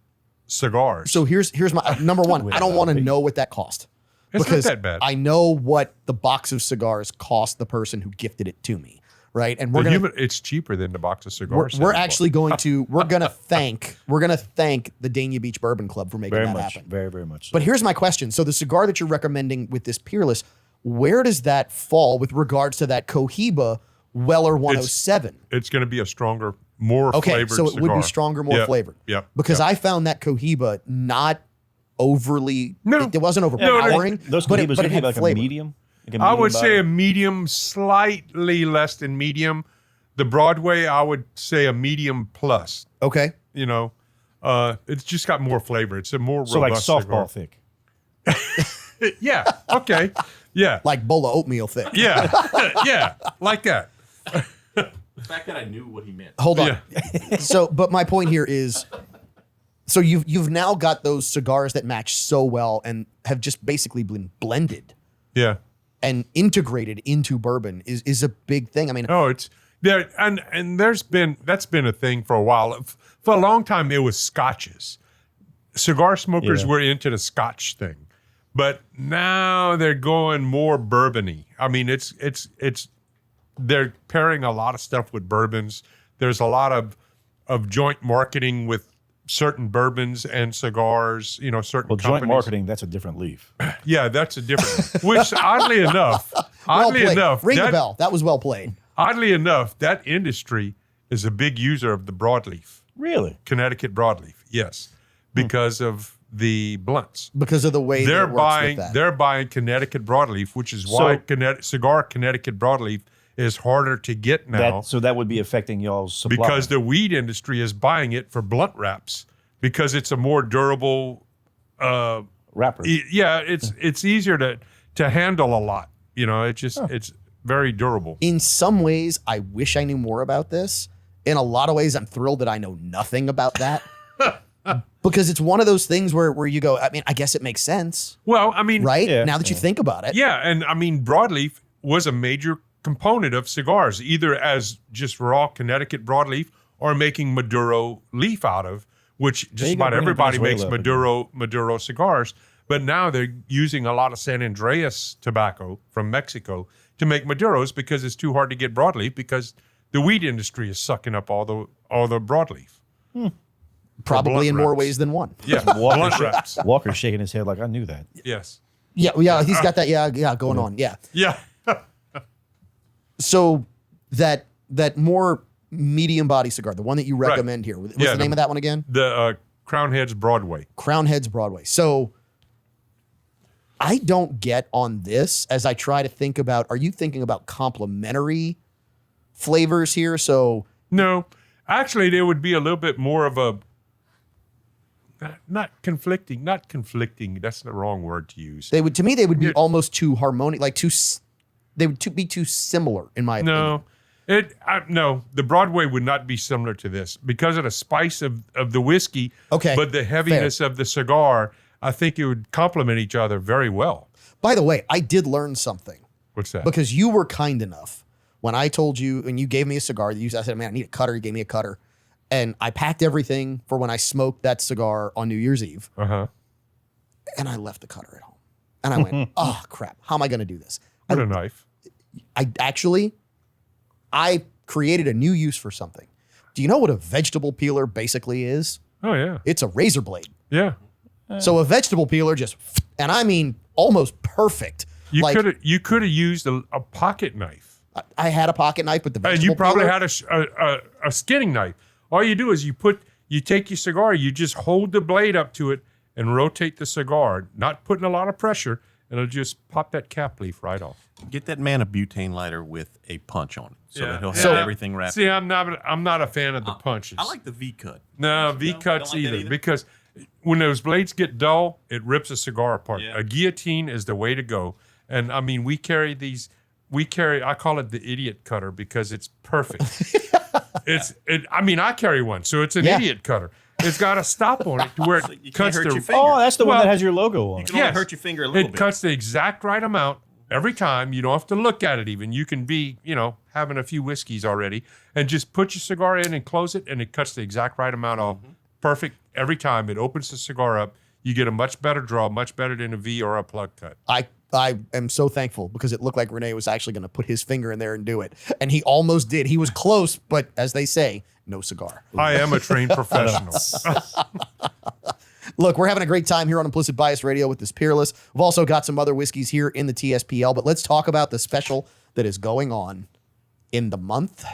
cigars. So here's my number one. I don't want to know what that cost. It's not because that bad. I know what the box of cigars cost the person who gifted it to me. right? And we're gonna It's cheaper than the box of we're, cigars. we're actually going to we're gonna thank the Dania Beach Bourbon Club for making Very that much. happen. Very, very much. So. But here's my question: so the cigar that you're recommending with this Peerless, where does that fall with regards to that Cohiba Weller 107? It's going to be a stronger, more Okay, flavored so it would be cigar. stronger, more Yep, flavored. Yep. Because yep. I found that Cohiba not overly. No. It wasn't I overpowering. think those but Cohibas it would be had like flavor. a medium. Like a I medium would say body. a medium, slightly less than medium. The Broadway, I would say a medium plus. Okay. You know, it's just got more flavor. It's a more So like robust softball cigar. thick. Yeah. Okay. Yeah. Like bowl of oatmeal thick. Yeah. Yeah. Like that. The fact that I knew what he meant. Hold on. Yeah. So, but my point here is, so you've now got those cigars that match so well and have just basically been blended Yeah. and integrated into bourbon is a big thing. I mean, Oh, it's there, and that's been a thing for a while. For a long time, it was scotches. Cigar smokers Yeah. were into the scotch thing, but now they're going more bourbony. I mean, it's they're pairing a lot of stuff with bourbons. There's a lot of joint marketing with certain bourbons and cigars. You know, certain Well, joint companies. marketing, that's a different leaf. Yeah, that's a different. Which oddly enough, well played. Ring the that- bell. That was well played. Oddly enough, that industry is a big user of the broadleaf, Really? Connecticut broadleaf. Yes, because of the blunts. Because of the way They're that it works buying with that. they're buying Connecticut broadleaf, which is why So- cigar Connecticut broadleaf is harder to get now So that would be affecting y'all's supply. because the weed industry is buying it for blunt wraps because it's a more durable. wrapper. Yeah, it's easier to handle a lot. You know, it's very durable. In some ways, I wish I knew more about this. In a lot of ways, I'm thrilled that I know nothing about that. Because it's one of those things where you go, I mean, I guess it makes sense, Well, I mean, right? Yeah. Now that you think about it. Yeah, and I mean, broadleaf was a major component of cigars, either as just raw Connecticut broadleaf or making Maduro leaf out of, which There just you go, about bring everybody makes Venezuela up Maduro cigars. But now they're using a lot of San Andreas tobacco from Mexico to make Maduros because it's too hard to get broadleaf because the weed industry is sucking up all the broadleaf. Probably blunt in more wraps. ways than one. Yeah, blunt wraps. Walker's shaking his head like I knew that. Yes. Yeah, he's got that. Yeah, going on. Yeah. Yeah. So that more medium body cigar, the one that you recommend here. What's Yeah, the name of that one again? The Crown Heads Broadway. Crown Heads Broadway. So I don't get on this as I try to think about, are you thinking about complementary flavors here? So No, actually, there would be a little bit more of a not conflicting. That's the wrong word to use. they would, to me, they would be almost too harmonic, like they would be too similar in my opinion. No, the Broadway would not be similar to this because of the spice of the whiskey. Okay, but the heaviness of the cigar, I think it would complement each other very well. By the way, I did learn something What's that? because you were kind enough when I told you, and you gave me a cigar, I said, man, I need a cutter. You gave me a cutter. And I packed everything for when I smoked that cigar on New Year's Eve. Uh-huh. And I left the cutter at home. And I went, oh, crap. How am I going to do this? What a knife. I created a new use for something. Do you know what a vegetable peeler basically is? Oh, yeah. It's a razor blade. Yeah. So a vegetable peeler just, and I mean almost perfect. You Like, could have used a pocket knife. I had a pocket knife, but the And vegetable you probably peeler, had a skinning knife. All you do is you take your cigar, you just hold the blade up to it and rotate the cigar, not putting a lot of pressure, and it'll just pop that cap leaf right off. Get that man a butane lighter with a punch on it, so that he'll have So- everything wrapped. See, I'm not a fan of the punches. I like the V cut. no V cuts don't like that either, either? because when those blades get dull, it rips a cigar apart. Yeah. A guillotine is the way to go. And I mean, I call it the idiot cutter because it's perfect. I carry one, so it's an Yeah. idiot cutter. It's got a stop on it to where You it can't cuts hurt the your finger. Oh, that's the one Well, that has your logo on You it. can only Yes. hurt your finger a little It bit. cuts the exact right amount every time. You don't have to look at it even. You can be, having a few whiskeys already and just put your cigar in and close it, and it cuts the exact right amount off. Perfect every time. It opens the cigar up. You get a much better draw, much better than a V or a plug cut. I I am so thankful because it looked like Renee was actually going to put his finger in there and do it. And he almost did. He was close, but as they say, no cigar. I am a trained professional. Look, we're having a great time here on Implicit Bias Radio with this Peerless. We've also got some other whiskeys here in the TSPL, but let's talk about the special that is going on in the month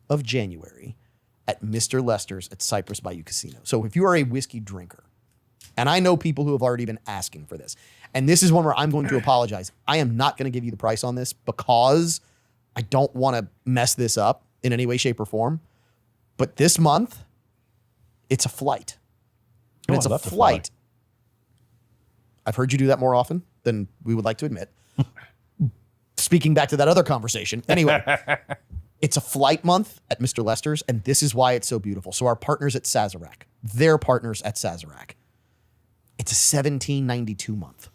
of January at Mr. Lester's at Cypress Bayou Casino. So if you are a whiskey drinker, and I know people who have already been asking for this, and this is one where I'm going to apologize. I am not going to give you the price on this because I don't want to mess this up in any way, shape, or form. But this month, it's a flight. And it's I'd a love to fly. flight. I've heard you do that more often than we would like to admit. Speaking back to that other conversation. Anyway, it's a flight month at Mr. Lester's, and this is why it's so beautiful. So our partners at Sazerac, their partners at Sazerac, it's a 1792 month.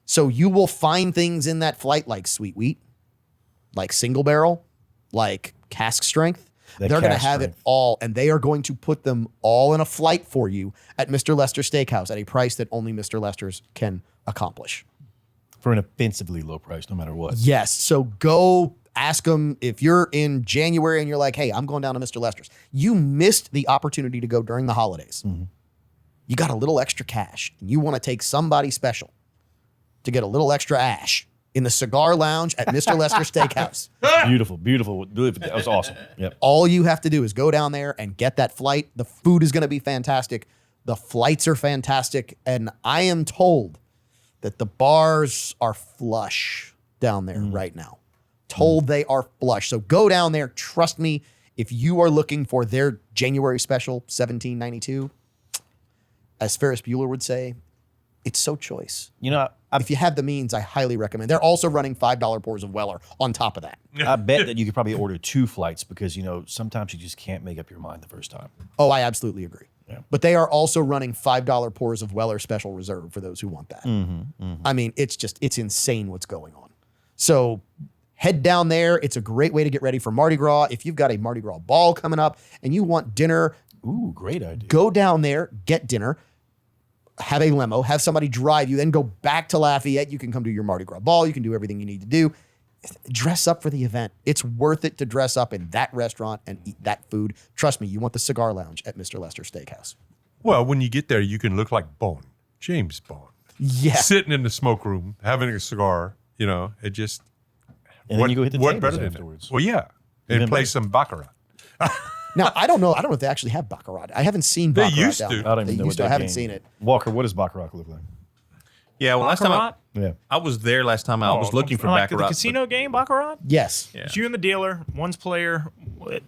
So you will find things in that flight like sweet wheat, like single barrel, like cask strength. That They're going to cask have it strength. all, and they are going to put them all in a flight for you at Mr. Lester's Steakhouse at a price that only Mr. Lester's can accomplish. For an offensively low price, no matter what. Yes. So go ask them if you're in January and you're like, hey, I'm going down to Mr. Lester's. You missed the opportunity to go during the holidays. You got a little extra cash and you want to take somebody special to get a little extra ash in the cigar lounge at Mr. Lester's Steakhouse. Beautiful, beautiful. That was awesome. Yep. All you have to do is go down there and get that flight. The food is going to be fantastic. The flights are fantastic. And I am told that the bars are flush down there right now. Told they are flush. So go down there. Trust me, if you are looking for their January special, 1792, as Ferris Bueller would say, it's so choice. You know, If you have the means, I highly recommend. They're also running $5 pours of Weller on top of that. I bet that you could probably order 2 flights because, you know, sometimes you just can't make up your mind the first time. Oh, I absolutely agree. Yeah. But they are also running $5 pours of Weller Special Reserve for those who want that. I mean, it's insane what's going on. So head down there. It's a great way to get ready for Mardi Gras. If you've got a Mardi Gras ball coming up and you want dinner, Ooh, great idea. go down there, get dinner, have a limo, have somebody drive you, then go back to Lafayette. You can come do your Mardi Gras ball. You can do everything you need to do. Dress up for the event. It's worth it to dress up in that restaurant and eat that food. Trust me, you want the cigar lounge at Mr. Lester's Steakhouse. Well, when you get there, you can look like Bond, James Bond, Yeah. sitting in the smoke room having a cigar. You know, it just And then you go hit the what tables better than afterwards. that? Well, yeah, and Even play better. some baccarat. Now, I don't know if they actually have Baccarat. I haven't seen They Baccarat used down to. there. I don't They even know used what to. I that haven't game- seen it. Walker, what does Baccarat look like? Yeah, well, Baccarat? Yeah. I was there last time. I was looking for Like the Baccarat. casino game, Baccarat? Yes. Yeah. It's you and the dealer, one's player.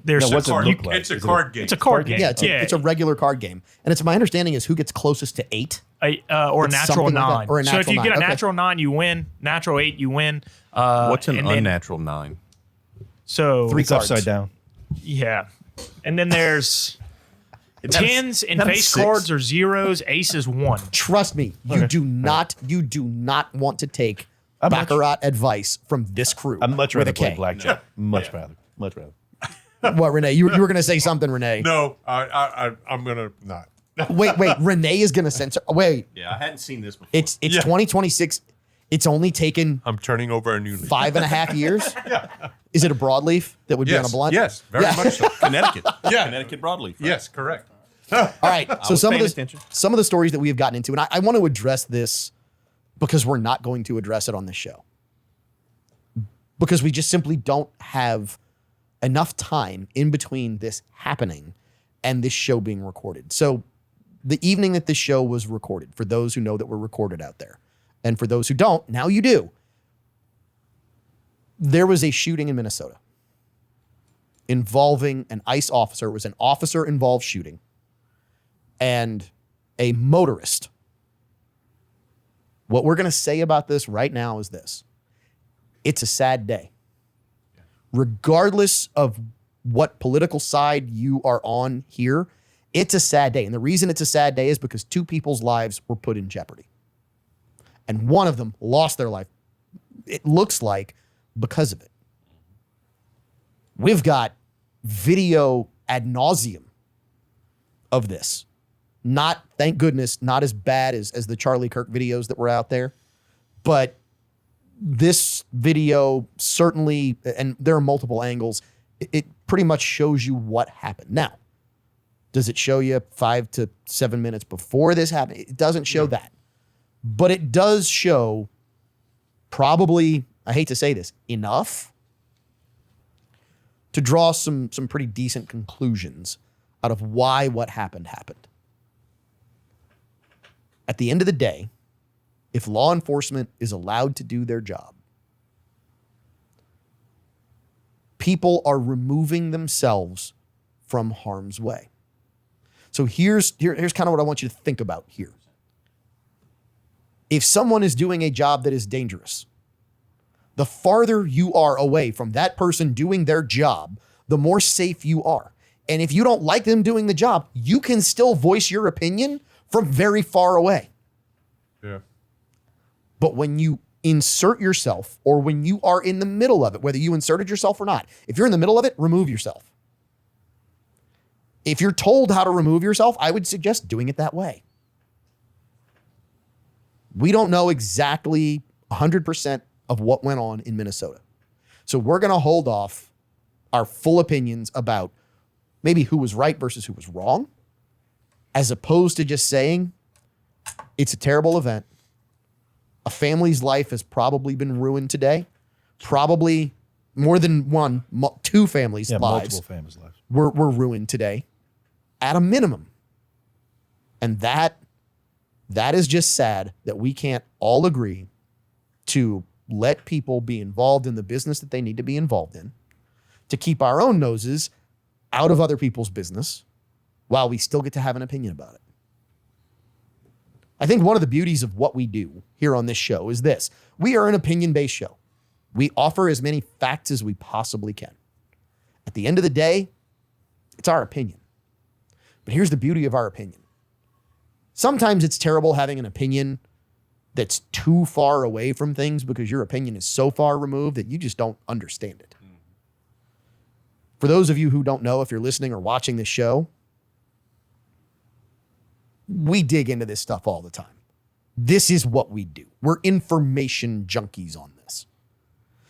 There's No, what's it card- look like? It's a Is it card game. It's a card game. Yeah, it's a regular card game. And it's my understanding is who gets closest to 8. Or a It's natural something like that, 9. or a So if natural you get a 9, okay. natural 9, you win. Natural 8, you win. What's an and then- unnatural 9? So 3 It's cards. upside down. yeah, and then there's tens and not a face 6? cards are zeros. Ace is 1. Trust me, you do not want to take Baccarat advice from this crew. I'd much with rather a play K. blackjack. Much rather. Much rather. What, Renee? You were going to say something, Renee. No, I'm gonna not. Wait. Renee is going to censor. Wait, Yeah, I hadn't seen this before. it's Yeah. 2026. It's only taken I'm turning over a new leaf. 5.5 years. Is it a broadleaf that would be on a Yes, blunt? yes, very Yeah. much so. Connecticut. Yeah. Connecticut broadleaf. right? Yes, correct. All right. So was some of paying the attention. some of the stories that we have gotten into, and I want to address this because we're not going to address it on this show because we just simply don't have enough time in between this happening and this show being recorded. So the evening that this show was recorded, for those who know that we're recorded out there, and for those who don't, now you do. There was a shooting in Minnesota involving an ICE officer. It was an officer-involved shooting and a motorist. What we're going to say about this right now is this. It's a sad day. Regardless of what political side you are on here, it's a sad day. And the reason it's a sad day is because 2 people's lives were put in jeopardy. And one of them lost their life, it looks like, because of it. We've got video ad nauseum of this. Not, thank goodness, not as bad as the Charlie Kirk videos that were out there. But this video certainly, and there are multiple angles, it pretty much shows you what happened. Now, does it show you 5 to 7 minutes before this happened? It doesn't show that. But it does show probably, I hate to say this, enough to draw some pretty decent conclusions out of why what happened. At the end of the day, if law enforcement is allowed to do their job, people are removing themselves from harm's way. So here's kind of what I want you to think about here. If someone is doing a job that is dangerous, the farther you are away from that person doing their job, the more safe you are. And if you don't like them doing the job, you can still voice your opinion from very far away. Yeah. But when you insert yourself, or when you are in the middle of it, whether you inserted yourself or not, if you're in the middle of it, remove yourself. If you're told how to remove yourself, I would suggest doing it that way. We don't know exactly 100% of what went on in Minnesota. So we're going to hold off our full opinions about maybe who was right versus who was wrong, as opposed to just saying it's a terrible event. A family's life has probably been ruined today. Probably more than one, two families' lives multiple families' lives were ruined today at a minimum. And that is just sad that we can't all agree to let people be involved in the business that they need to be involved in, to keep our own noses out of other people's business while we still get to have an opinion about it. I think one of the beauties of what we do here on this show is this. We are an opinion-based show. We offer as many facts as we possibly can. At the end of the day, it's our opinion. But here's the beauty of our opinion. Sometimes it's terrible having an opinion that's too far away from things because your opinion is so far removed that you just don't understand it. For those of you who don't know, if you're listening or watching this show, we dig into this stuff all the time. This is what we do. We're information junkies on this.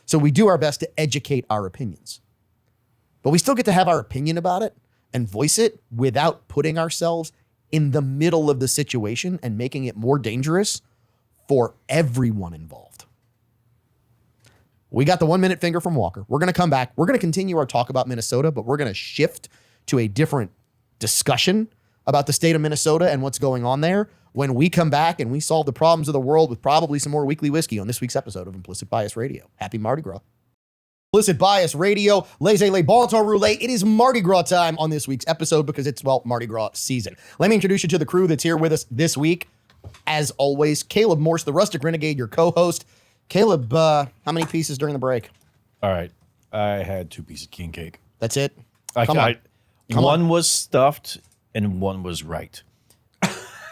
So we do our best to educate our opinions. But we still get to have our opinion about it and voice it without putting ourselves in the middle of the situation and making it more dangerous for everyone involved. We got the 1 minute finger from Walker. We're going to come back. We're going to continue our talk about Minnesota, but we're going to shift to a different discussion about the state of Minnesota and what's going on there when we come back and we solve the problems of the world with probably some more weekly whiskey on this week's episode of Implicit Bias Radio. Happy Mardi Gras. Implicit Bias Radio, Laissez-les Bon Temps Roulette. It is Mardi Gras time on this week's episode because it's, well, Mardi Gras season. Let me introduce you to the crew that's here with us this week. As always, Caleb Morse, the Rustic Renegade, your co-host. Caleb, how many pieces during the break? All right. I had 2 pieces of king cake. That's it? Come on. One on. was stuffed and one was right.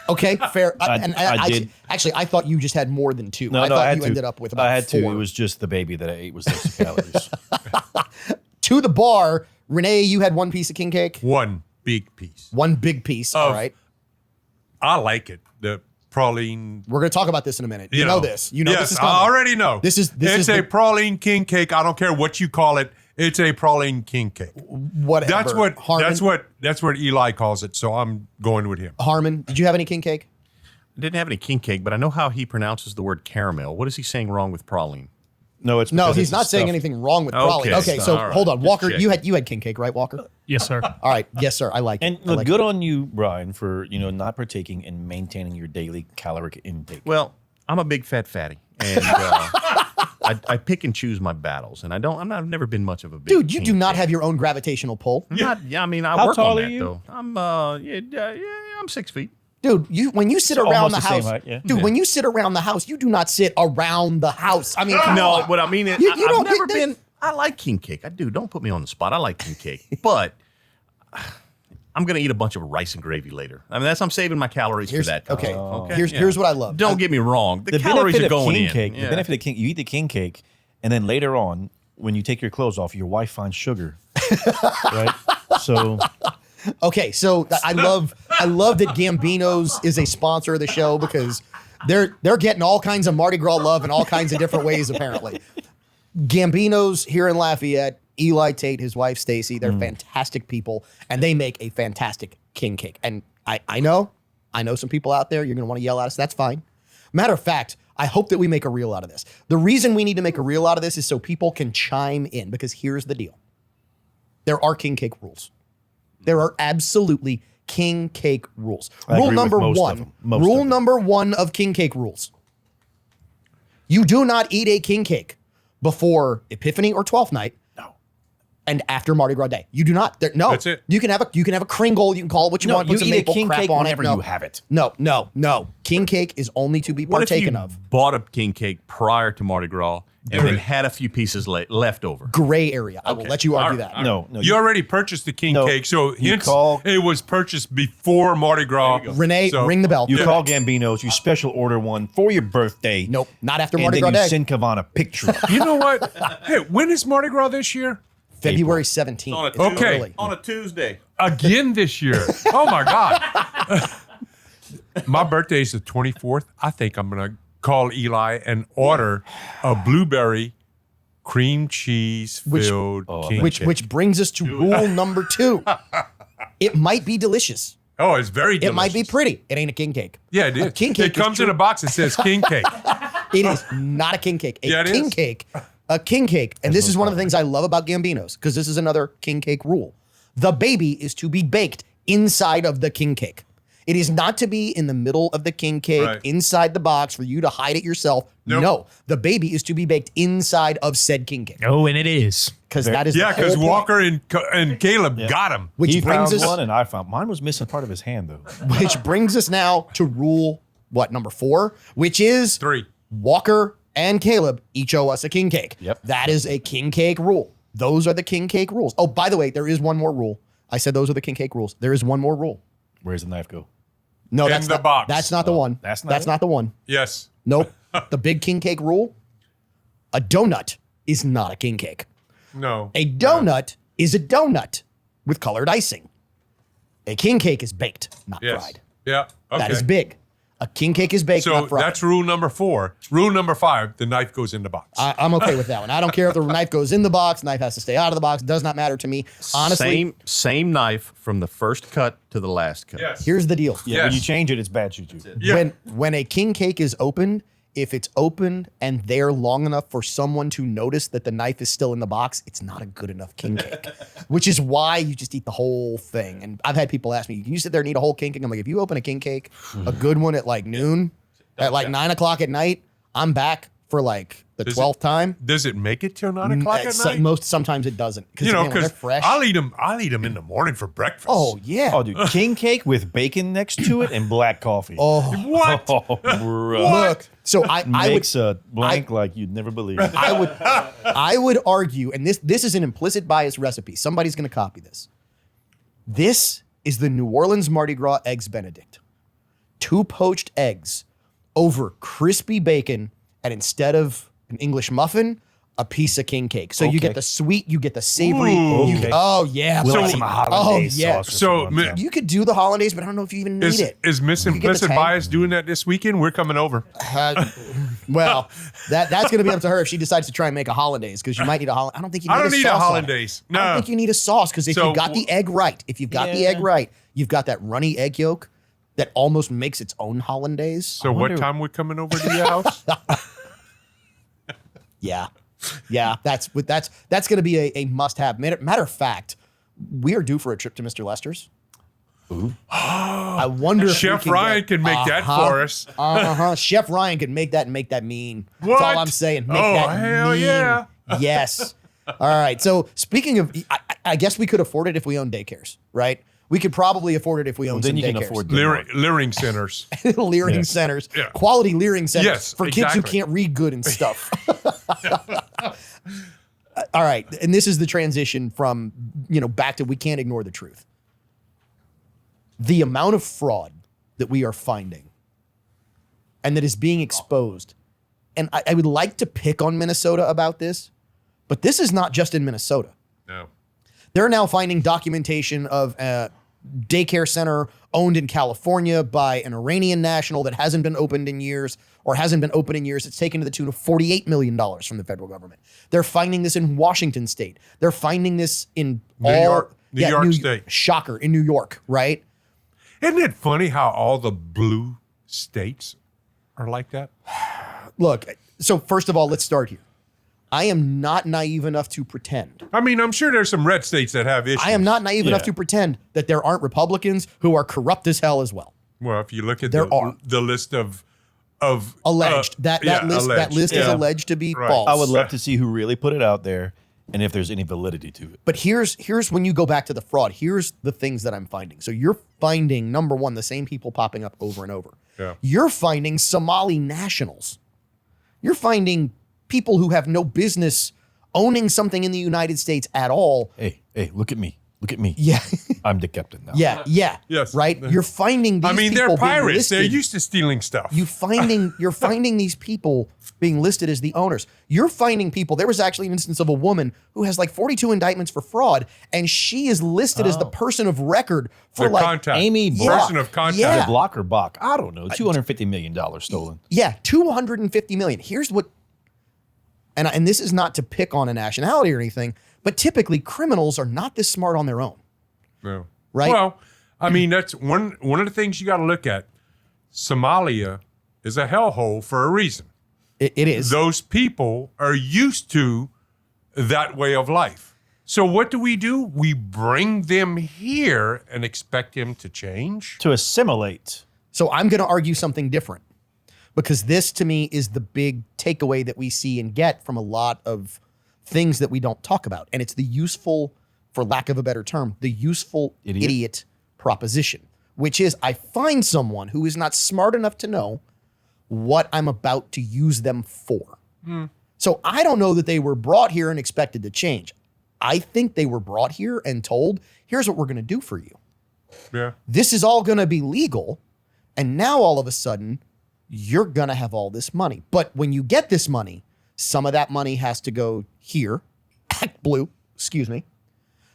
Okay, fair. I did. Actually, I thought you just had more than 2. No, I no, thought I had you to. ended up with about I had 4. 2. It was just the baby that I ate was 60 calories. To the bar, Renee, you had 1 piece of king cake? One big piece. 1 big piece, all right. I like it. The praline. We're going to talk about this in a minute. You know this. You know yes, this is coming. I already know. This is it's a praline king cake. I don't care what you call it. It's a praline king cake. Whatever. That's what Eli calls it. So I'm going with him. Harmon, did you have any king cake? I didn't have any king cake, but I know how he pronounces the word caramel. What is he saying wrong with praline? No, it's No, because he's it's not saying stuffed. anything wrong with praline. Okay, Okay, so all right. hold on. Just Walker, checking. you had king cake, right, Walker? Yes, sir. All right. Yes, sir. I like it. And I look, like good it. on you, Brian, for not partaking and maintaining your daily caloric intake. Well, I'm a big fat fatty, and I pick and choose my battles, and I've never been much of a big Dude, you king do not cake. have your own gravitational pull. I How work tall on are that you? though. I'm I'm 6 feet. Dude, when you sit around almost the the same house, height, yeah. dude, when you sit around the house, you do not sit around the house. I mean, come No, on. what I mean is, You I've don't never get- been. I like king cake. I do. Don't put me on the spot. I like king cake, but I'm gonna eat a bunch of rice and gravy later. I mean, I'm saving my calories for that. kind of okay. stuff, Here's what I love. Don't get me wrong. The, the calories benefit are of going king in. cake, Yeah. the benefit of king, you eat the king cake, and then later on, when you take your clothes off, your wife finds sugar, right? So Okay, so I love that Gambino's is a sponsor of the show because They're getting all kinds of Mardi Gras love in all kinds of different ways, apparently. Gambino's here in Lafayette, Eli Tate, his wife Stacy, they're fantastic people, and they make a fantastic king cake. And I know some people out there, you're gonna want to yell at us. That's fine. Matter of fact, I hope that we make a reel out of this. The reason we need to make a reel out of this is so people can chime in, because here's the deal. There are king cake rules. There are absolutely king cake rules. I Rule agree with number most of one. them. Most Rule of them. number one of king cake rules. You do not eat a king cake before Epiphany or 12th night. No. And after Mardi Gras Day. You do not. No. That's it. You can have a Kringle. You can call it what you No, want. you Put some eat a maple king crap cake on whenever it. No. you have it. No. King cake is only to be What if partaken you of. bought a king cake prior to Mardi Gras and then had a few pieces left over? Gray area. I will Okay. let you argue All right. that. No. You already purchased the king No, cake, so you hence call- it was purchased before Mardi Gras. Renee, So- ring the bell. You call Gambino's, you special order one for your birthday. Nope, not after And Mardi then Gras you Day. send Kavan a picture. You know what? Hey, when is Mardi Gras this year? February 17th. On a It's Okay. early. On a Tuesday. Again this year. Oh my God. My birthday is the 24th. I think I'm going to call Eli and order a blueberry cream cheese filled king cake. Which brings us to rule number 2. It might be delicious. Oh, it's very delicious. It might be pretty. It ain't a king cake. Yeah, it A is. king cake It comes is in a box that says king cake. It is not a king cake. A Yeah, it king is. cake. A king cake. And this is one of the things I love about Gambino's, because this is another king cake rule. The baby is to be baked inside of the king cake. It is not to be in the middle of the king cake, Right. inside the box for you to hide it yourself. Nope. No, the baby is to be baked inside of said king cake. Oh, and it is. Because that is Yeah, the whole because point. Walker and Caleb got him. Which He brings found us one and I found mine was missing part of his hand though. which brings us now to rule number 4, which is 3. Walker and Caleb each owe us a king cake. Yep. That is a king cake rule. Those are the king cake rules. Oh, by the way, there is one more rule. I said those are the king cake rules. There is one more rule. Where's the knife go? No, In that's the not, box. That's not the one. that's not it? not the one. Yes. Nope. The big king cake rule. A donut is not a king cake. No. A donut is a donut with colored icing. A king cake is baked, not Yes. fried. Yeah. Okay. That is big. A king cake is baked, So not fried. that's rule number 4. Rule number 5, the knife goes in the box. I'm okay with that one. I don't care if the knife goes in the box, knife has to stay out of the box. It does not matter to me. Honestly, Same knife from the first cut to the last cut. yes. here's the deal. Yeah, when Yes. you change it, it's bad juju. Yeah. When a king cake is opened, if it's opened and there long enough for someone to notice that the knife is still in the box, it's not a good enough king cake. Which is why you just eat the whole thing. And I've had people ask me, "Can you sit there and eat a whole king cake?" I'm like, if you open a king cake, a good one at like noon, at like 9 o'clock at night, I'm back for like the Does 12th time. Does it make it till 9 o'clock at night? Sometimes it doesn't. You know, again, when they're because fresh. I'll eat them in the morning for breakfast. Oh yeah. Oh, dude, king cake with bacon next to it and black coffee. Oh, What? Oh, bro. look. So I would Makes a blank like you'd never believe. I would argue, and this is an implicit bias recipe. Somebody's going to copy this. This is the New Orleans Mardi Gras Eggs Benedict. 2 poached eggs over crispy bacon, and instead of an English muffin, a piece of king cake. So you Okay. get the sweet, you get the savory. Ooh. You Okay. oh yeah, We'll buddy. have some oh hollandaise yeah. sauce or So, something. ma- You could do the hollandaise, but I don't know if you even need it. Is Miss You get the Implicit tang. Bias doing that this weekend? We're coming over. Well, that's going to be up to her if she decides to try and make a hollandaise, because you might need a hollandaise. I don't think you need I don't need a sauce on it. hollandaise. I don't No. think you need a sauce, because if So- you've got the egg right, you've got that runny egg yolk that almost makes its own hollandaise. So what wonder- time we're coming over to your house? Yeah. Yeah, that's going to be a must-have. Matter of fact, we are due for a trip to Mr. Lester's. Ooh. I wonder if Chef we can Ryan get- can make that for us. Chef Ryan can make that and make that mean. What? That's all I'm saying. Make Oh, that hell mean. yeah. Yes. All right. So speaking of, I guess we could afford it if we own daycares, right? We could probably afford it if we own then some you can daycares. afford Leering centers. Leering Yes. centers, Yeah. quality leering centers Yes, for kids who exactly. can't read good and stuff. All right, and this is the transition from back to we can't ignore the truth. The amount of fraud that we are finding and that is being exposed, and I would like to pick on Minnesota about this, but this is not just in Minnesota. No. They're now finding documentation of daycare center owned in California by an Iranian national that hasn't been opened in years or hasn't been open in years. It's taken to the tune of $48 million from the federal government. They're finding this in Washington state. They're finding this in New York State. Shocker, in New York, right? Isn't it funny how all the blue states are like that? Look, so first of all, let's start here. I am not naive enough to pretend. I mean, I'm sure there's some red states that have issues. I am not naive enough to pretend that there aren't Republicans who are corrupt as hell as well. Well, if you look at There are. the list of Alleged. That list is alleged to be Right. false. I would love to see who really put it out there and if there's any validity to it. But here's when you go back to the fraud. Here's the things that I'm finding. So you're finding, number one, the same people popping up over and over. Yeah. You're finding Somali nationals. You're finding people who have no business owning something in the United States at all. Hey, look at me. Look at me. Yeah. I'm the captain now. Yeah. Yes. Right? You're finding these I mean, people they're being pirates. They're listed. used to stealing stuff. You're finding these people being listed as the owners. You're finding people. There was actually an instance of a woman who has like 42 indictments for fraud, and she is listed as the person of record for the like contact. Amy Person of contact. Yeah. The Block or Bach? I don't know. $250 million stolen. Yeah, $250 million. Here's what, and this is not to pick on a nationality or anything, but typically criminals are not this smart on their own. No. Right? Well, I mean, that's one of the things you got to look at. Somalia is a hellhole for a reason. It is. Those people are used to that way of life. So what do? We bring them here and expect them to change? To assimilate. So I'm going to argue something different, because this to me is the big takeaway that we see and get from a lot of things that we don't talk about. And it's the useful, for lack of a better term, the useful idiot proposition, which is I find someone who is not smart enough to know what I'm about to use them for. So I don't know that they were brought here and expected to change. I think they were brought here and told, here's what we're going to do for you. Yeah. This is all going to be legal. And now all of a sudden, you're going to have all this money. But when you get this money, some of that money has to go here. Act blue, excuse me.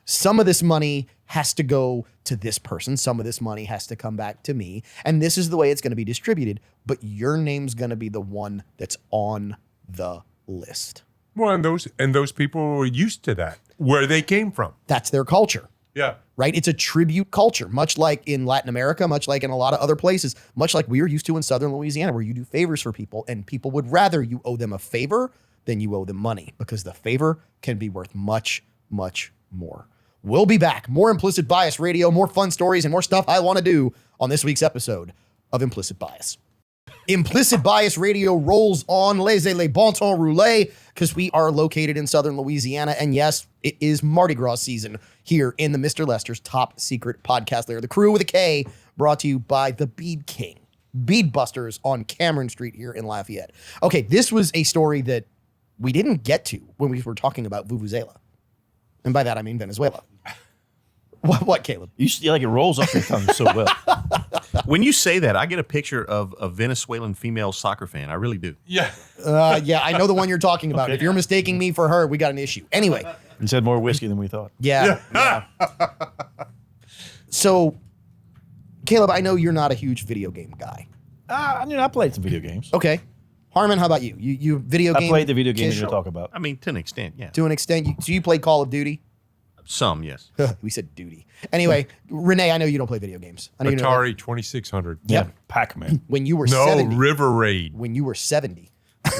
Some of this money has to go to this person. Some of this money has to come back to me. And this is the way it's going to be distributed. But your name's going to be the one that's on the list. Well, and those people were used to that, where they came from. That's their culture. Yeah. Right? It's a tribute culture, much like in Latin America, much like in a lot of other places, much like we are used to in Southern Louisiana, where you do favors for people and people would rather you owe them a favor than you owe them money, because the favor can be worth much, much more. We'll be back. More Implicit Bias Radio, more fun stories, and more stuff I want to do on this week's episode of Implicit Bias. Implicit Bias Radio rolls on. Laissez les bon temps rouler, because we are located in Southern Louisiana. And yes, it is Mardi Gras season here in the Mr. Lester's top secret podcast lair. The Crew with a K, brought to you by the Bead King, Bead Busters on Cameron Street here in Lafayette. Okay, this was a story that we didn't get to when we were talking about Vuvuzela. And by that, I mean Venezuela. What, Caleb? You see, like it rolls off your tongue so well. When you say that, I get a picture of a Venezuelan female soccer fan. I really do. Yeah. Yeah, I know the one you're talking about. If you're mistaking me for her, we got an issue. Anyway. You said more whiskey than we thought. Yeah. So, Caleb, I know you're not a huge video game guy. I mean, I played some video games. Okay. Harmon, how about you? You video game? I played the video game kid? you're talking about. I mean, to an extent, yeah. To an extent. So you play Call of Duty? Some, yes. We said duty. Anyway, Renee, I know you don't play video games. I know you know that. Atari 2600. Yeah, Pac-Man. When you were No, 70. River Raid. When you were 70.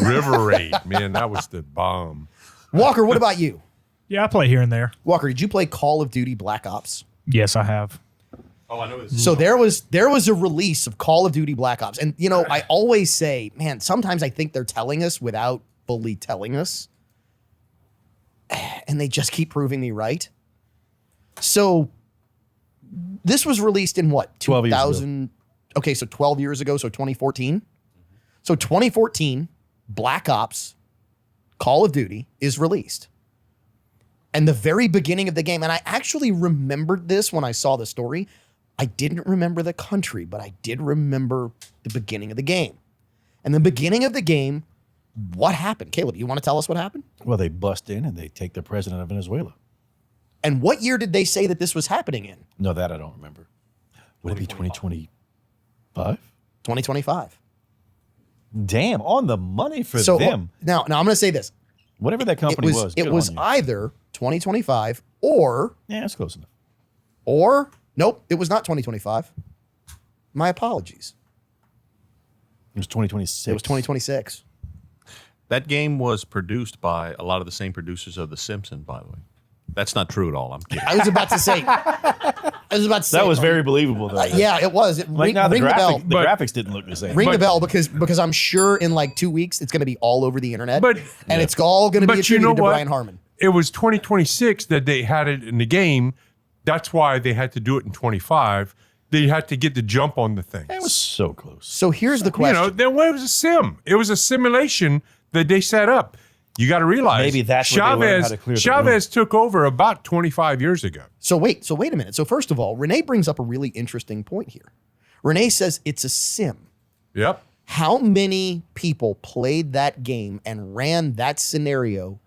River Raid. Man, that was the bomb. Walker, what about you? Yeah, I play here and there. Walker, did you play Call of Duty Black Ops? Yes, I have. Oh, I know this. So there was a release of Call of Duty Black Ops. And, you know, I always say, man, sometimes I think they're telling us without fully telling us. And they just keep proving me right. So this was released in what? 12 years ago. 2000. Okay, so 12 years ago, so 2014. So 2014, Black Ops, Call of Duty is released. And the very beginning of the game, and I actually remembered this when I saw the story. I didn't remember the country, but I did remember the beginning of the game. And the beginning of the game, what happened? Caleb, you want to tell us what happened? Well, they bust in and they take the president of Venezuela. And what year did they say that this was happening in? No, that I don't remember. Would it be 2025? 2025. Damn, on the money for So them. now I'm going to say this. Whatever that company was. It good was on you. either 2025 or Yeah, that's close enough. nope, it was not 2025. My apologies. It was 2026. It was 2026. That game was produced by a lot of the same producers of The Simpsons, by the way. That's not true at all. I'm kidding. I was about to say. That was very believable, though. yeah, it was. Like now, ring the bell. the graphics didn't look the same. Ring the But- bell because I'm sure in like 2 weeks it's going to be all over the internet. But- and it's all going to be But you attributed know to what? Brian Harmon. It was 2026 that they had it in the game. That's why they had to do it in 25. They had to get the jump on the thing. It was so close. So here's the You question. know, then it was a sim. It was a simulation that they set up. You got to realize Maybe that's what they learned how to clear the Chavez took over about 25 years ago. So wait a minute. So first of all, Renee brings up a really interesting point here. Renee says it's a sim. Yep. How many people played that game and ran that scenario?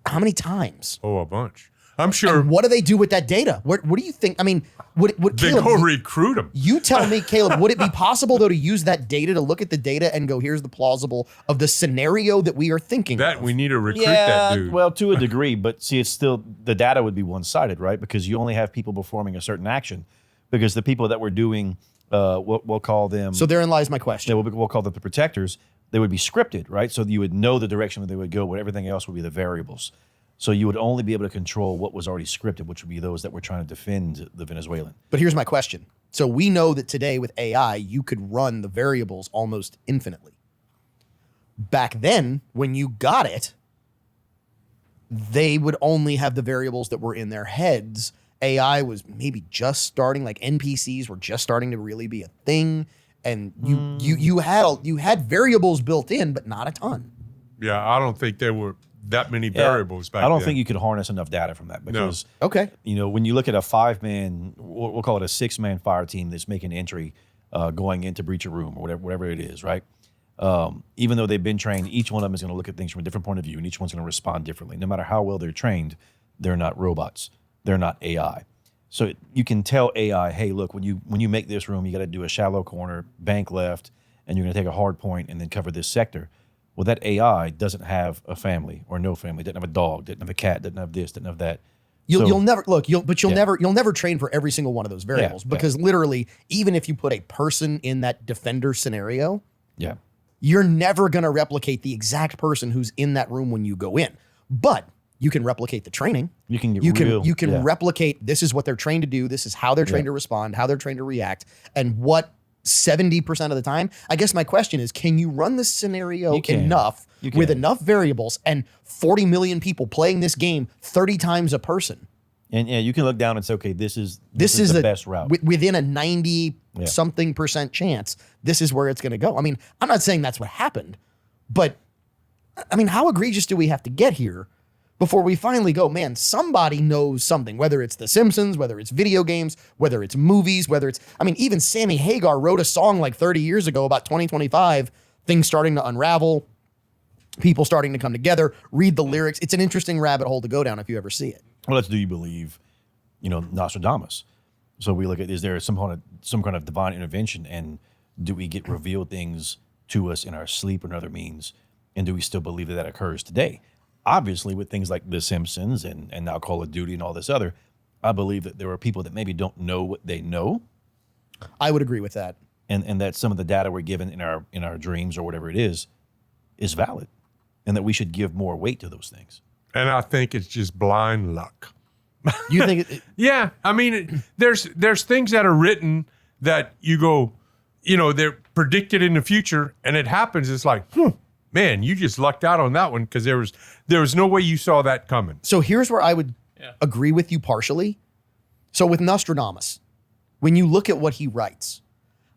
How many times? Oh, a bunch. I'm sure And what do they do with that data? What do you think? I mean, would they Caleb, go recruit them. you tell me, Caleb, would it be possible though to use that data to look at the data and go, here's the plausible of the scenario that we are thinking That of? we need to recruit that dude. well, to a degree, but see, it's still the data would be one-sided, right? Because you only have people performing a certain action. Because the people that were doing, we'll call them. So therein lies my question. We'll call them the protectors. They would be scripted, right? So you would know the direction that they would go, but everything else would be the variables. So you would only be able to control what was already scripted, which would be those that were trying to defend the Venezuelan. But here's my question. So we know that today with AI, you could run the variables almost infinitely. Back then, when you got it, they would only have the variables that were in their heads. AI was maybe just starting, like NPCs were just starting to really be a thing. And you had variables built in, but not a ton. Yeah, I don't think there were that many variables back then. I don't think you could harness enough data from that because, Okay. you know, when you look at a 5-man, we'll call it a 6-man fire team that's making entry going into breach a room or whatever it is, right? Even though they've been trained, each one of them is going to look at things from a different point of view, and each one's going to respond differently. No matter how well they're trained, they're not robots. They're not AI. So you can tell AI, hey, look, when you make this room, you got to do a shallow corner, bank left, and you're going to take a hard point and then cover this sector. Well, that AI doesn't have a family or no family, doesn't have a dog, doesn't have a cat, doesn't have this, doesn't have that. You'll never look. You'll Yeah. never train for every single one of those variables Yeah. because literally, even if you put a person in that defender scenario, Yeah. you're never going to replicate the exact person who's in that room when you go in. But you can replicate the training. You can get You real. can yeah. replicate. This is what they're trained to do. This is how they're trained to respond. How they're trained to react, and what 70% of the time. I guess my question is: can you run this scenario You can. enough You with can. enough variables and 40 million people playing this game 30 times a person? And yeah, you can look down and say, okay, this is This the a- best route. within a 90 something percent chance. This is where it's going to go. I mean, I'm not saying that's what happened, but I mean, how egregious do we have to get here before we finally go, man, somebody knows something, whether it's The Simpsons, whether it's video games, whether it's movies, whether it's, I mean, even Sammy Hagar wrote a song like 30 years ago about 2025, things starting to unravel, people starting to come together, read the lyrics. It's an interesting rabbit hole to go down if you ever see it. Well, let's do you believe, Nostradamus? So we look at, is there some kind of divine intervention, and do we get revealed things to us in our sleep or other means, and do we still believe that occurs today? Obviously, with things like The Simpsons and now Call of Duty and all this other, I believe that there are people that maybe don't know what they know, I would agree with that. and that some of the data we're given in our dreams or whatever it is valid, and that we should give more weight to those things. And I think it's just blind luck. You think Yeah, I mean, there's things that are written that you go, they're predicted in the future, and it happens. It's like, man, you just lucked out on that one because there was no way you saw that coming. So here's where I would agree with you partially. So with Nostradamus, when you look at what he writes,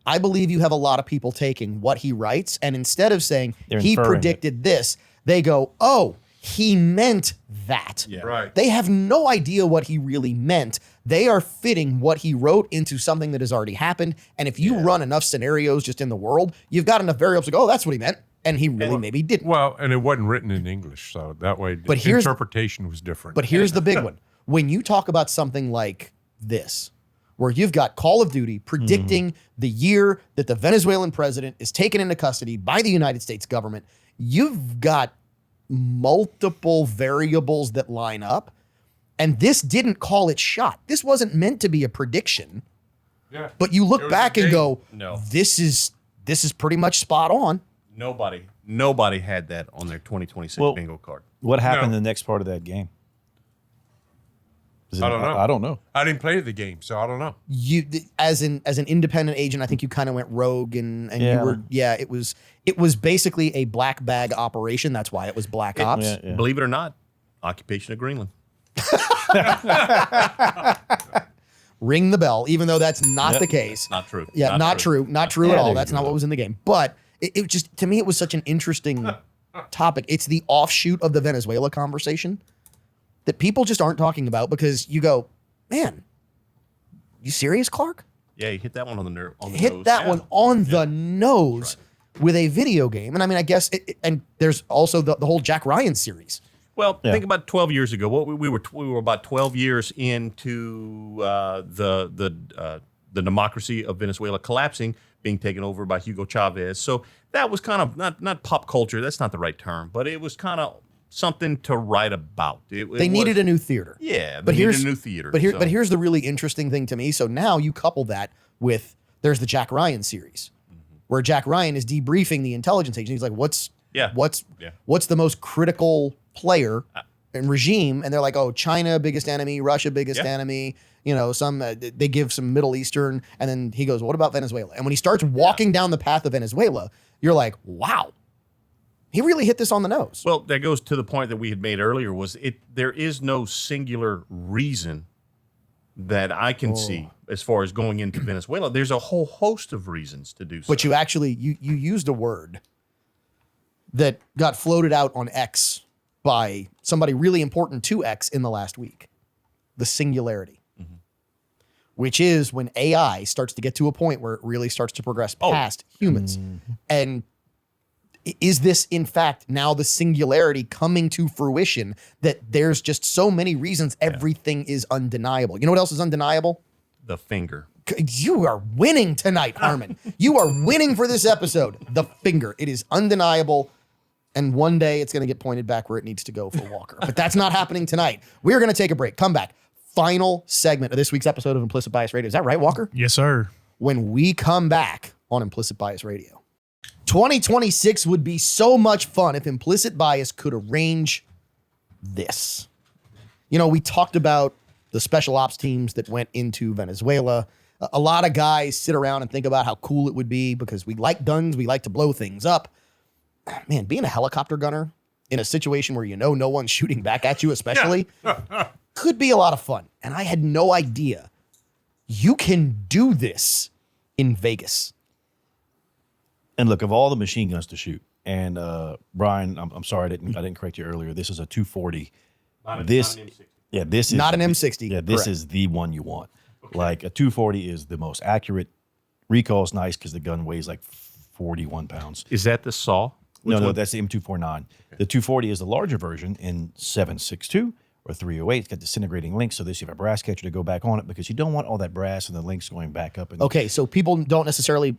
I believe you have a lot of people taking what he writes, and instead of saying They're he inferring predicted this, they go, oh, he meant that. Yeah. Right. They have no idea what he really meant. They are fitting what he wrote into something that has already happened. And if you run enough scenarios just in the world, you've got enough variables to go, oh, that's what he meant. And he really maybe didn't. Well, and it wasn't written in English, so that way But here's- interpretation was different. But here's the big one. when you talk about something like this, where you've got Call of Duty predicting the year that the Venezuelan president is taken into custody by the United States government, you've got multiple variables that line up. And this didn't call it shot. This wasn't meant to be a prediction. Yeah. But you It look was back a and game. go, No. this is pretty much spot on. Nobody had that on their 2026 Well- bingo card. What happened No. in the next part of that game? I don't know. I don't know. I didn't play the game, so I don't know. You as an independent agent, I think you kind of went rogue and Yeah. you were it was basically a black bag operation. That's why it was Black Ops. Yeah. Believe it or not, occupation of Greenland. Ring the bell, even though that's not Yep. the case. Not true. Yeah, not true. Not true at Yeah, all. there That's you not go. what was in the game. But it just, to me, it was such an interesting topic. It's the offshoot of the Venezuela conversation that people just aren't talking about because you go, man, you serious, Clark? Yeah, you hit that one on the nerve. On the Hit nose. that Yeah. one on the nose with a video game. And I mean, I guess, and there's also the whole Jack Ryan series. Well, Yeah. think about 12 years ago. What we were about 12 years into the democracy of Venezuela collapsing, being taken over by Hugo Chavez. So that was kind of not pop culture. That's not the right term, but it was kind of something to write about. They needed a new theater. Yeah, But they needed here's a new theater. But so- here's the really interesting thing to me. So now you couple that with there's the Jack Ryan series, where Jack Ryan is debriefing the intelligence agent. He's like, what's Yeah. what's the most critical player and regime? And they're like, oh, China biggest enemy, Russia biggest Yeah. enemy. You know, some they give some Middle Eastern, and then he goes, well, what about Venezuela? And when he starts walking down the path of Venezuela, you're like, wow, he really hit this on the nose. Well, that goes to the point that we had made earlier. Was it? There is no singular reason that I can see as far as going into Venezuela. There's a whole host of reasons to do so. But you actually you used a word that got floated out on X by somebody really important to X in the last week. The singularity. Which is when AI starts to get to a point where it really starts to progress past humans. And is this in fact now the singularity coming to fruition that there's just so many reasons everything is undeniable? You know what else is undeniable? the finger. You are winning tonight, Harmon. You are winning for this episode. The finger. It is undeniable. And one day it's going to get pointed back where it needs to go for Walker. But that's not happening tonight. We're going to take a break. Come back. Final segment of this week's episode of Implicit Bias Radio. Is that right, Walker? Yes, sir. When we come back on Implicit Bias Radio. 2026 would be so much fun if Implicit Bias could arrange this. You know, we talked about the special ops teams that went into Venezuela. A lot of guys sit around and think about how cool it would be because we like guns, we like to blow things up. Man, being a helicopter gunner in a situation where you know no one's shooting back at you, especially, could be a lot of fun. And I had no idea you can do this in Vegas. And look, of all the machine guns to shoot, and Brian, I'm sorry I didn't correct you earlier. This is a 240. This is Not an M60. Yeah, this Correct. is the one you want. Like a 240 is the most accurate. Recoil is nice because the gun weighs like 41 pounds. Is that the saw? No, that's the M249. The 240 is the larger version in 7.62 or 308. It's got disintegrating links, so this you have a brass catcher to go back on it because you don't want all that brass and the links going back up. And Okay, so people don't necessarily.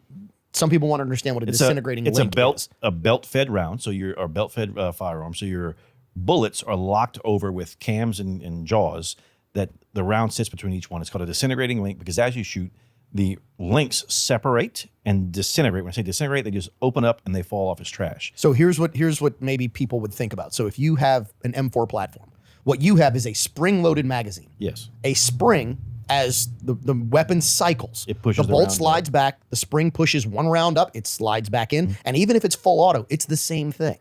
Some people want to understand what a disintegrating it's link is. a belt fed round, so or belt fed firearm. So your bullets are locked over with cams and jaws that the round sits between each one. It's called a disintegrating link because as you shoot, the links separate and disintegrate. When I say disintegrate, they just open up and they fall off as trash. So here's what maybe people would think about. So if you have an M4 platform, what you have is a spring-loaded magazine. Yes. A spring, as the weapon cycles, It pushes the the bolt round slides back. The spring pushes one round up. It slides back in, and even if it's full auto, it's the same thing.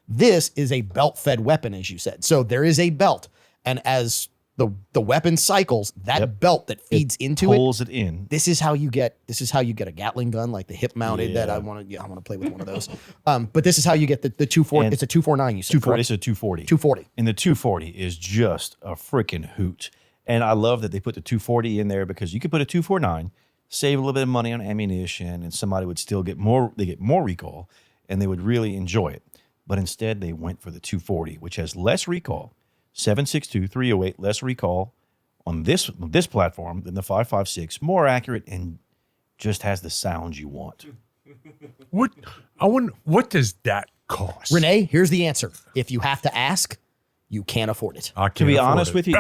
This is a belt-fed weapon, as you said. So there is a belt, and as the weapon cycles, that belt that feeds into it Pulls it in. this is how you get a Gatling gun, like the hip mounted that Yeah. I want to play with one of those. But this is how you get the 240. And It's a 249. You said 240. correct? It's a 240. 240. And the 240 is just a freaking hoot. And I love that they put the 240 in there because you could put a 249, save a little bit of money on ammunition, and somebody would still get more. They get more recoil, and they would really enjoy it. But instead, they went for the 240, which has less recoil, 762-308, less recall on this platform than the 5.56, more accurate and just has the sound you want. What does that cost? Renee, here's the answer. If you have to ask, you can't afford it. I To can't be afford honest it. with you,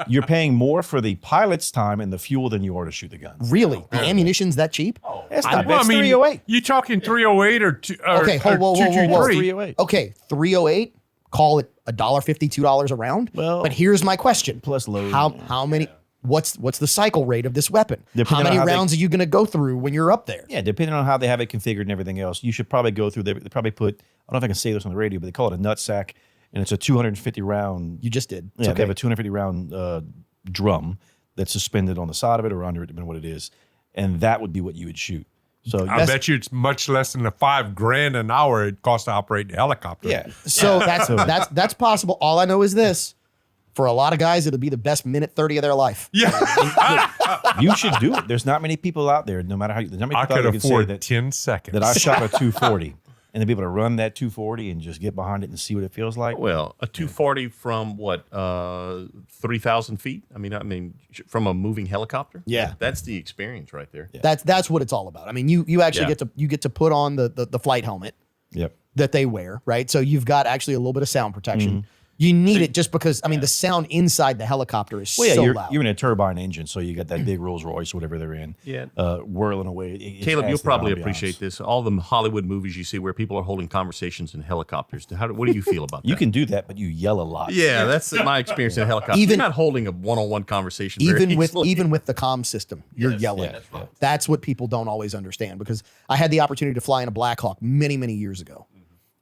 you're paying more for the pilot's time and the fuel than you are to shoot the gun. Really? The ammunition's that cheap? That's Well, not bad. I It's mean, 308. you talking 308 or Okay, whoa, whoa, whoa, whoa, whoa. 223? Okay, 308, call it $1.50, $2 a round. Well, but here's my question. plus load. How many what's the cycle rate of this weapon? Depending How on many how they- rounds are you going to go through when you're up there? Yeah, depending on how they have it configured and everything else, you should probably go through. They probably put. I don't know if I can say this on the radio, but they call it a nut sack, and it's a 250 round. You just did. It's Yeah, okay. they have a 250 round drum that's suspended on the side of it or under it, depending on what it is, and that would be what you would shoot. So I bet you it's much less than the $5,000 an hour it costs to operate the helicopter. yeah, So that's possible. All I know is this. For a lot of guys, it'll be the best minute 30 of their life. Yeah. you should do it. There's not many people out there, no matter how. There's not many I people out could there who can say afford that 10 seconds. that I shot a 240 and to be able to run that 240 and just get behind it and see what it feels like. Well, a 240 from what 3,000 feet. I mean, from a moving helicopter. Yeah. That's the experience right there. That's what it's all about. I mean, you actually Yeah. get to put on the flight helmet Yep. that they wear, right? So you've got actually a little bit of sound protection. You need it just because I mean the sound inside the helicopter is Well, yeah, so you're, loud. you're in a turbine engine, so you got that big Rolls Royce, whatever they're in, Yeah. whirling away. It Caleb, adds you'll to the probably ambiance. appreciate this. All the Hollywood movies you see where people are holding conversations in helicopters. What do you feel about that? You can do that, but you yell a lot. Yeah, that's my experience in a helicopter. Even- You're not holding a one-on-one conversation. very even with easily. the comm system, you're yelling. yeah, yeah. That's what people don't always understand because I had the opportunity to fly in a Black Hawk many years ago,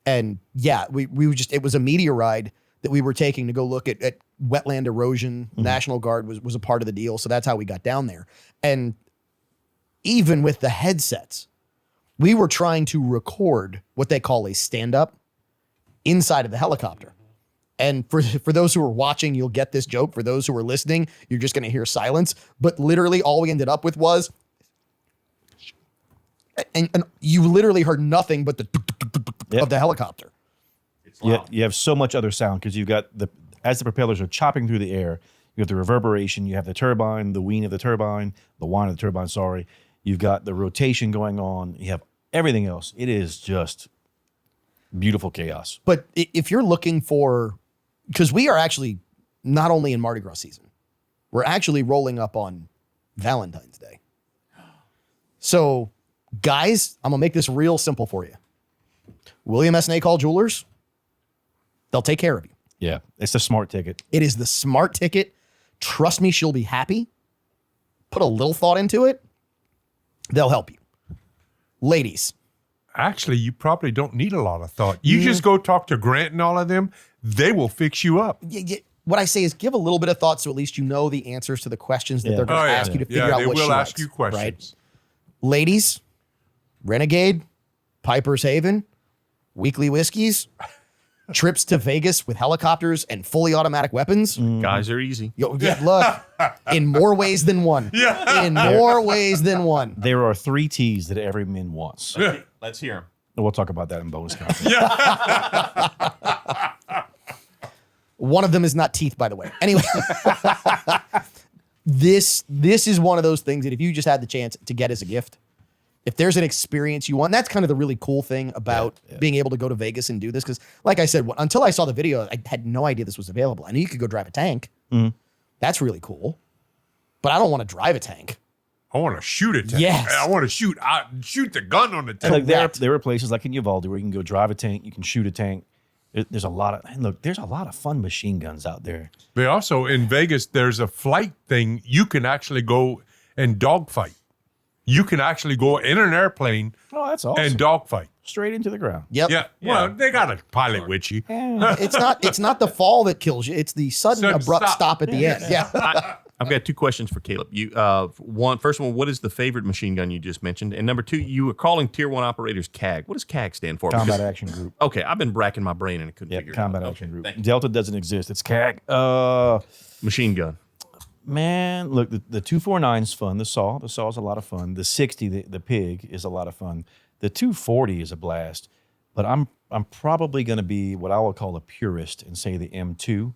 and yeah, we were just it was a media ride that we were taking to go look at wetland erosion. National Guard was a part of the deal, so that's how we got down there. And even with the headsets, we were trying to record what they call a stand-up inside of the helicopter. And for those who are watching, you'll get this joke. For those who are listening, you're just going to hear silence. But literally all we ended up with was, and you literally heard nothing but the Yep. of the helicopter. You have so much other sound because you've got as the propellers are chopping through the air, you have the reverberation, you have the turbine, the whine of the turbine, the whine of the turbine, sorry. You've got the rotation going on. You have everything else. It is just beautiful chaos. But if you're looking for, because we are actually not only in Mardi Gras season, we're actually rolling up on Valentine's Day. So, guys, I'm going to make this real simple for you. William S. Nacall Jewelers, they'll take care of you. Yeah, it's a smart ticket. It is the smart ticket. Trust me, she'll be happy. Put a little thought into it. They'll help you. Ladies, Actually, you probably don't need a lot of thought. You just go talk to Grant and all of them. They will fix you up. what I say is give a little bit of thought so at least you know the answers to the questions that Yeah. they're going to ask you to figure out they what will she ask likes, you right? questions. Ladies, Renegade, Piper's Haven, weekly whiskeys, trips to Vegas with helicopters and fully automatic weapons. Guys are easy. Yo, yeah, look, in more ways than one. Yeah. In more ways than one. There are 3 T's that every man wants. Let's hear them. We'll talk about that in bonus content. One of them is not teeth, by the way. Anyway, this is one of those things that if you just had the chance to get as a gift, if there's an experience you want, that's kind of the really cool thing about being able to go to Vegas and do this. Because like I said, until I saw the video, I had no idea this was available. I knew you could go drive a tank. That's really cool. But I don't want to drive a tank. I want to shoot it. Yes. I want to shoot the gun on the tank. Like Correct. there are places like in Uvalde where you can go drive a tank, you can shoot a tank. There's a lot of there's a lot of fun machine guns out there. They also in Vegas, there's a flight thing. You can actually go and dogfight. You can actually go in an airplane Oh, that's awesome. and dogfight. Straight into the ground. Yep. Yeah. Well, they got a pilot with you. It's not the fall that kills you. It's the sudden Sudden abrupt stop. stop at the end. Yeah. I've got 2 questions for Caleb. First one, what is the favorite machine gun you just mentioned? And number 2, you were calling Tier 1 operators CAG. What does CAG stand for? Combat Because- Action Group. Okay, I've been racking my brain and I couldn't Yep, figure Combat it out. Action Okay, Group. thank you. Delta doesn't exist. It's CAG. Machine gun. Man, look, the 249 is fun. The saw is a lot of fun. The 60, the pig, is a lot of fun. The 240 is a blast. But I'm probably going to be what I will call a purist and say the M2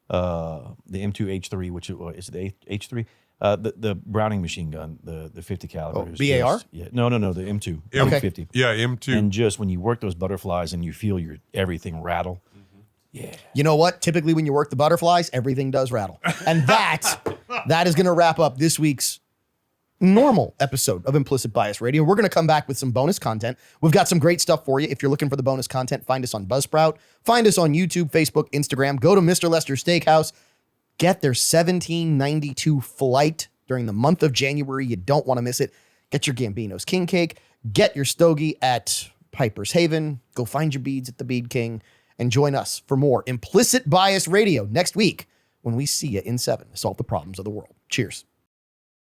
the M2H3, which is the H3, the Browning machine gun, the 50 caliber. is BAR? just- yeah, no, the M2, Okay. M50. Yeah, M2. And just when you work those butterflies and you feel your everything rattle. You know what? Typically, when you work the butterflies, everything does rattle. And that is going to wrap up this week's normal episode of Implicit Bias Radio. We're going to come back with some bonus content. We've got some great stuff for you. If you're looking for the bonus content, find us on Buzzsprout, find us on YouTube, Facebook, Instagram. Go to Mr. Lester Steakhouse. Get their 1792 flight during the month of January. You don't want to miss it. Get your Gambino's King Cake. Get your stogie at Piper's Haven. Go find your beads at the Bead King. And join us for more Implicit Bias Radio next week when we see you in 7 to solve the problems of the world. Cheers.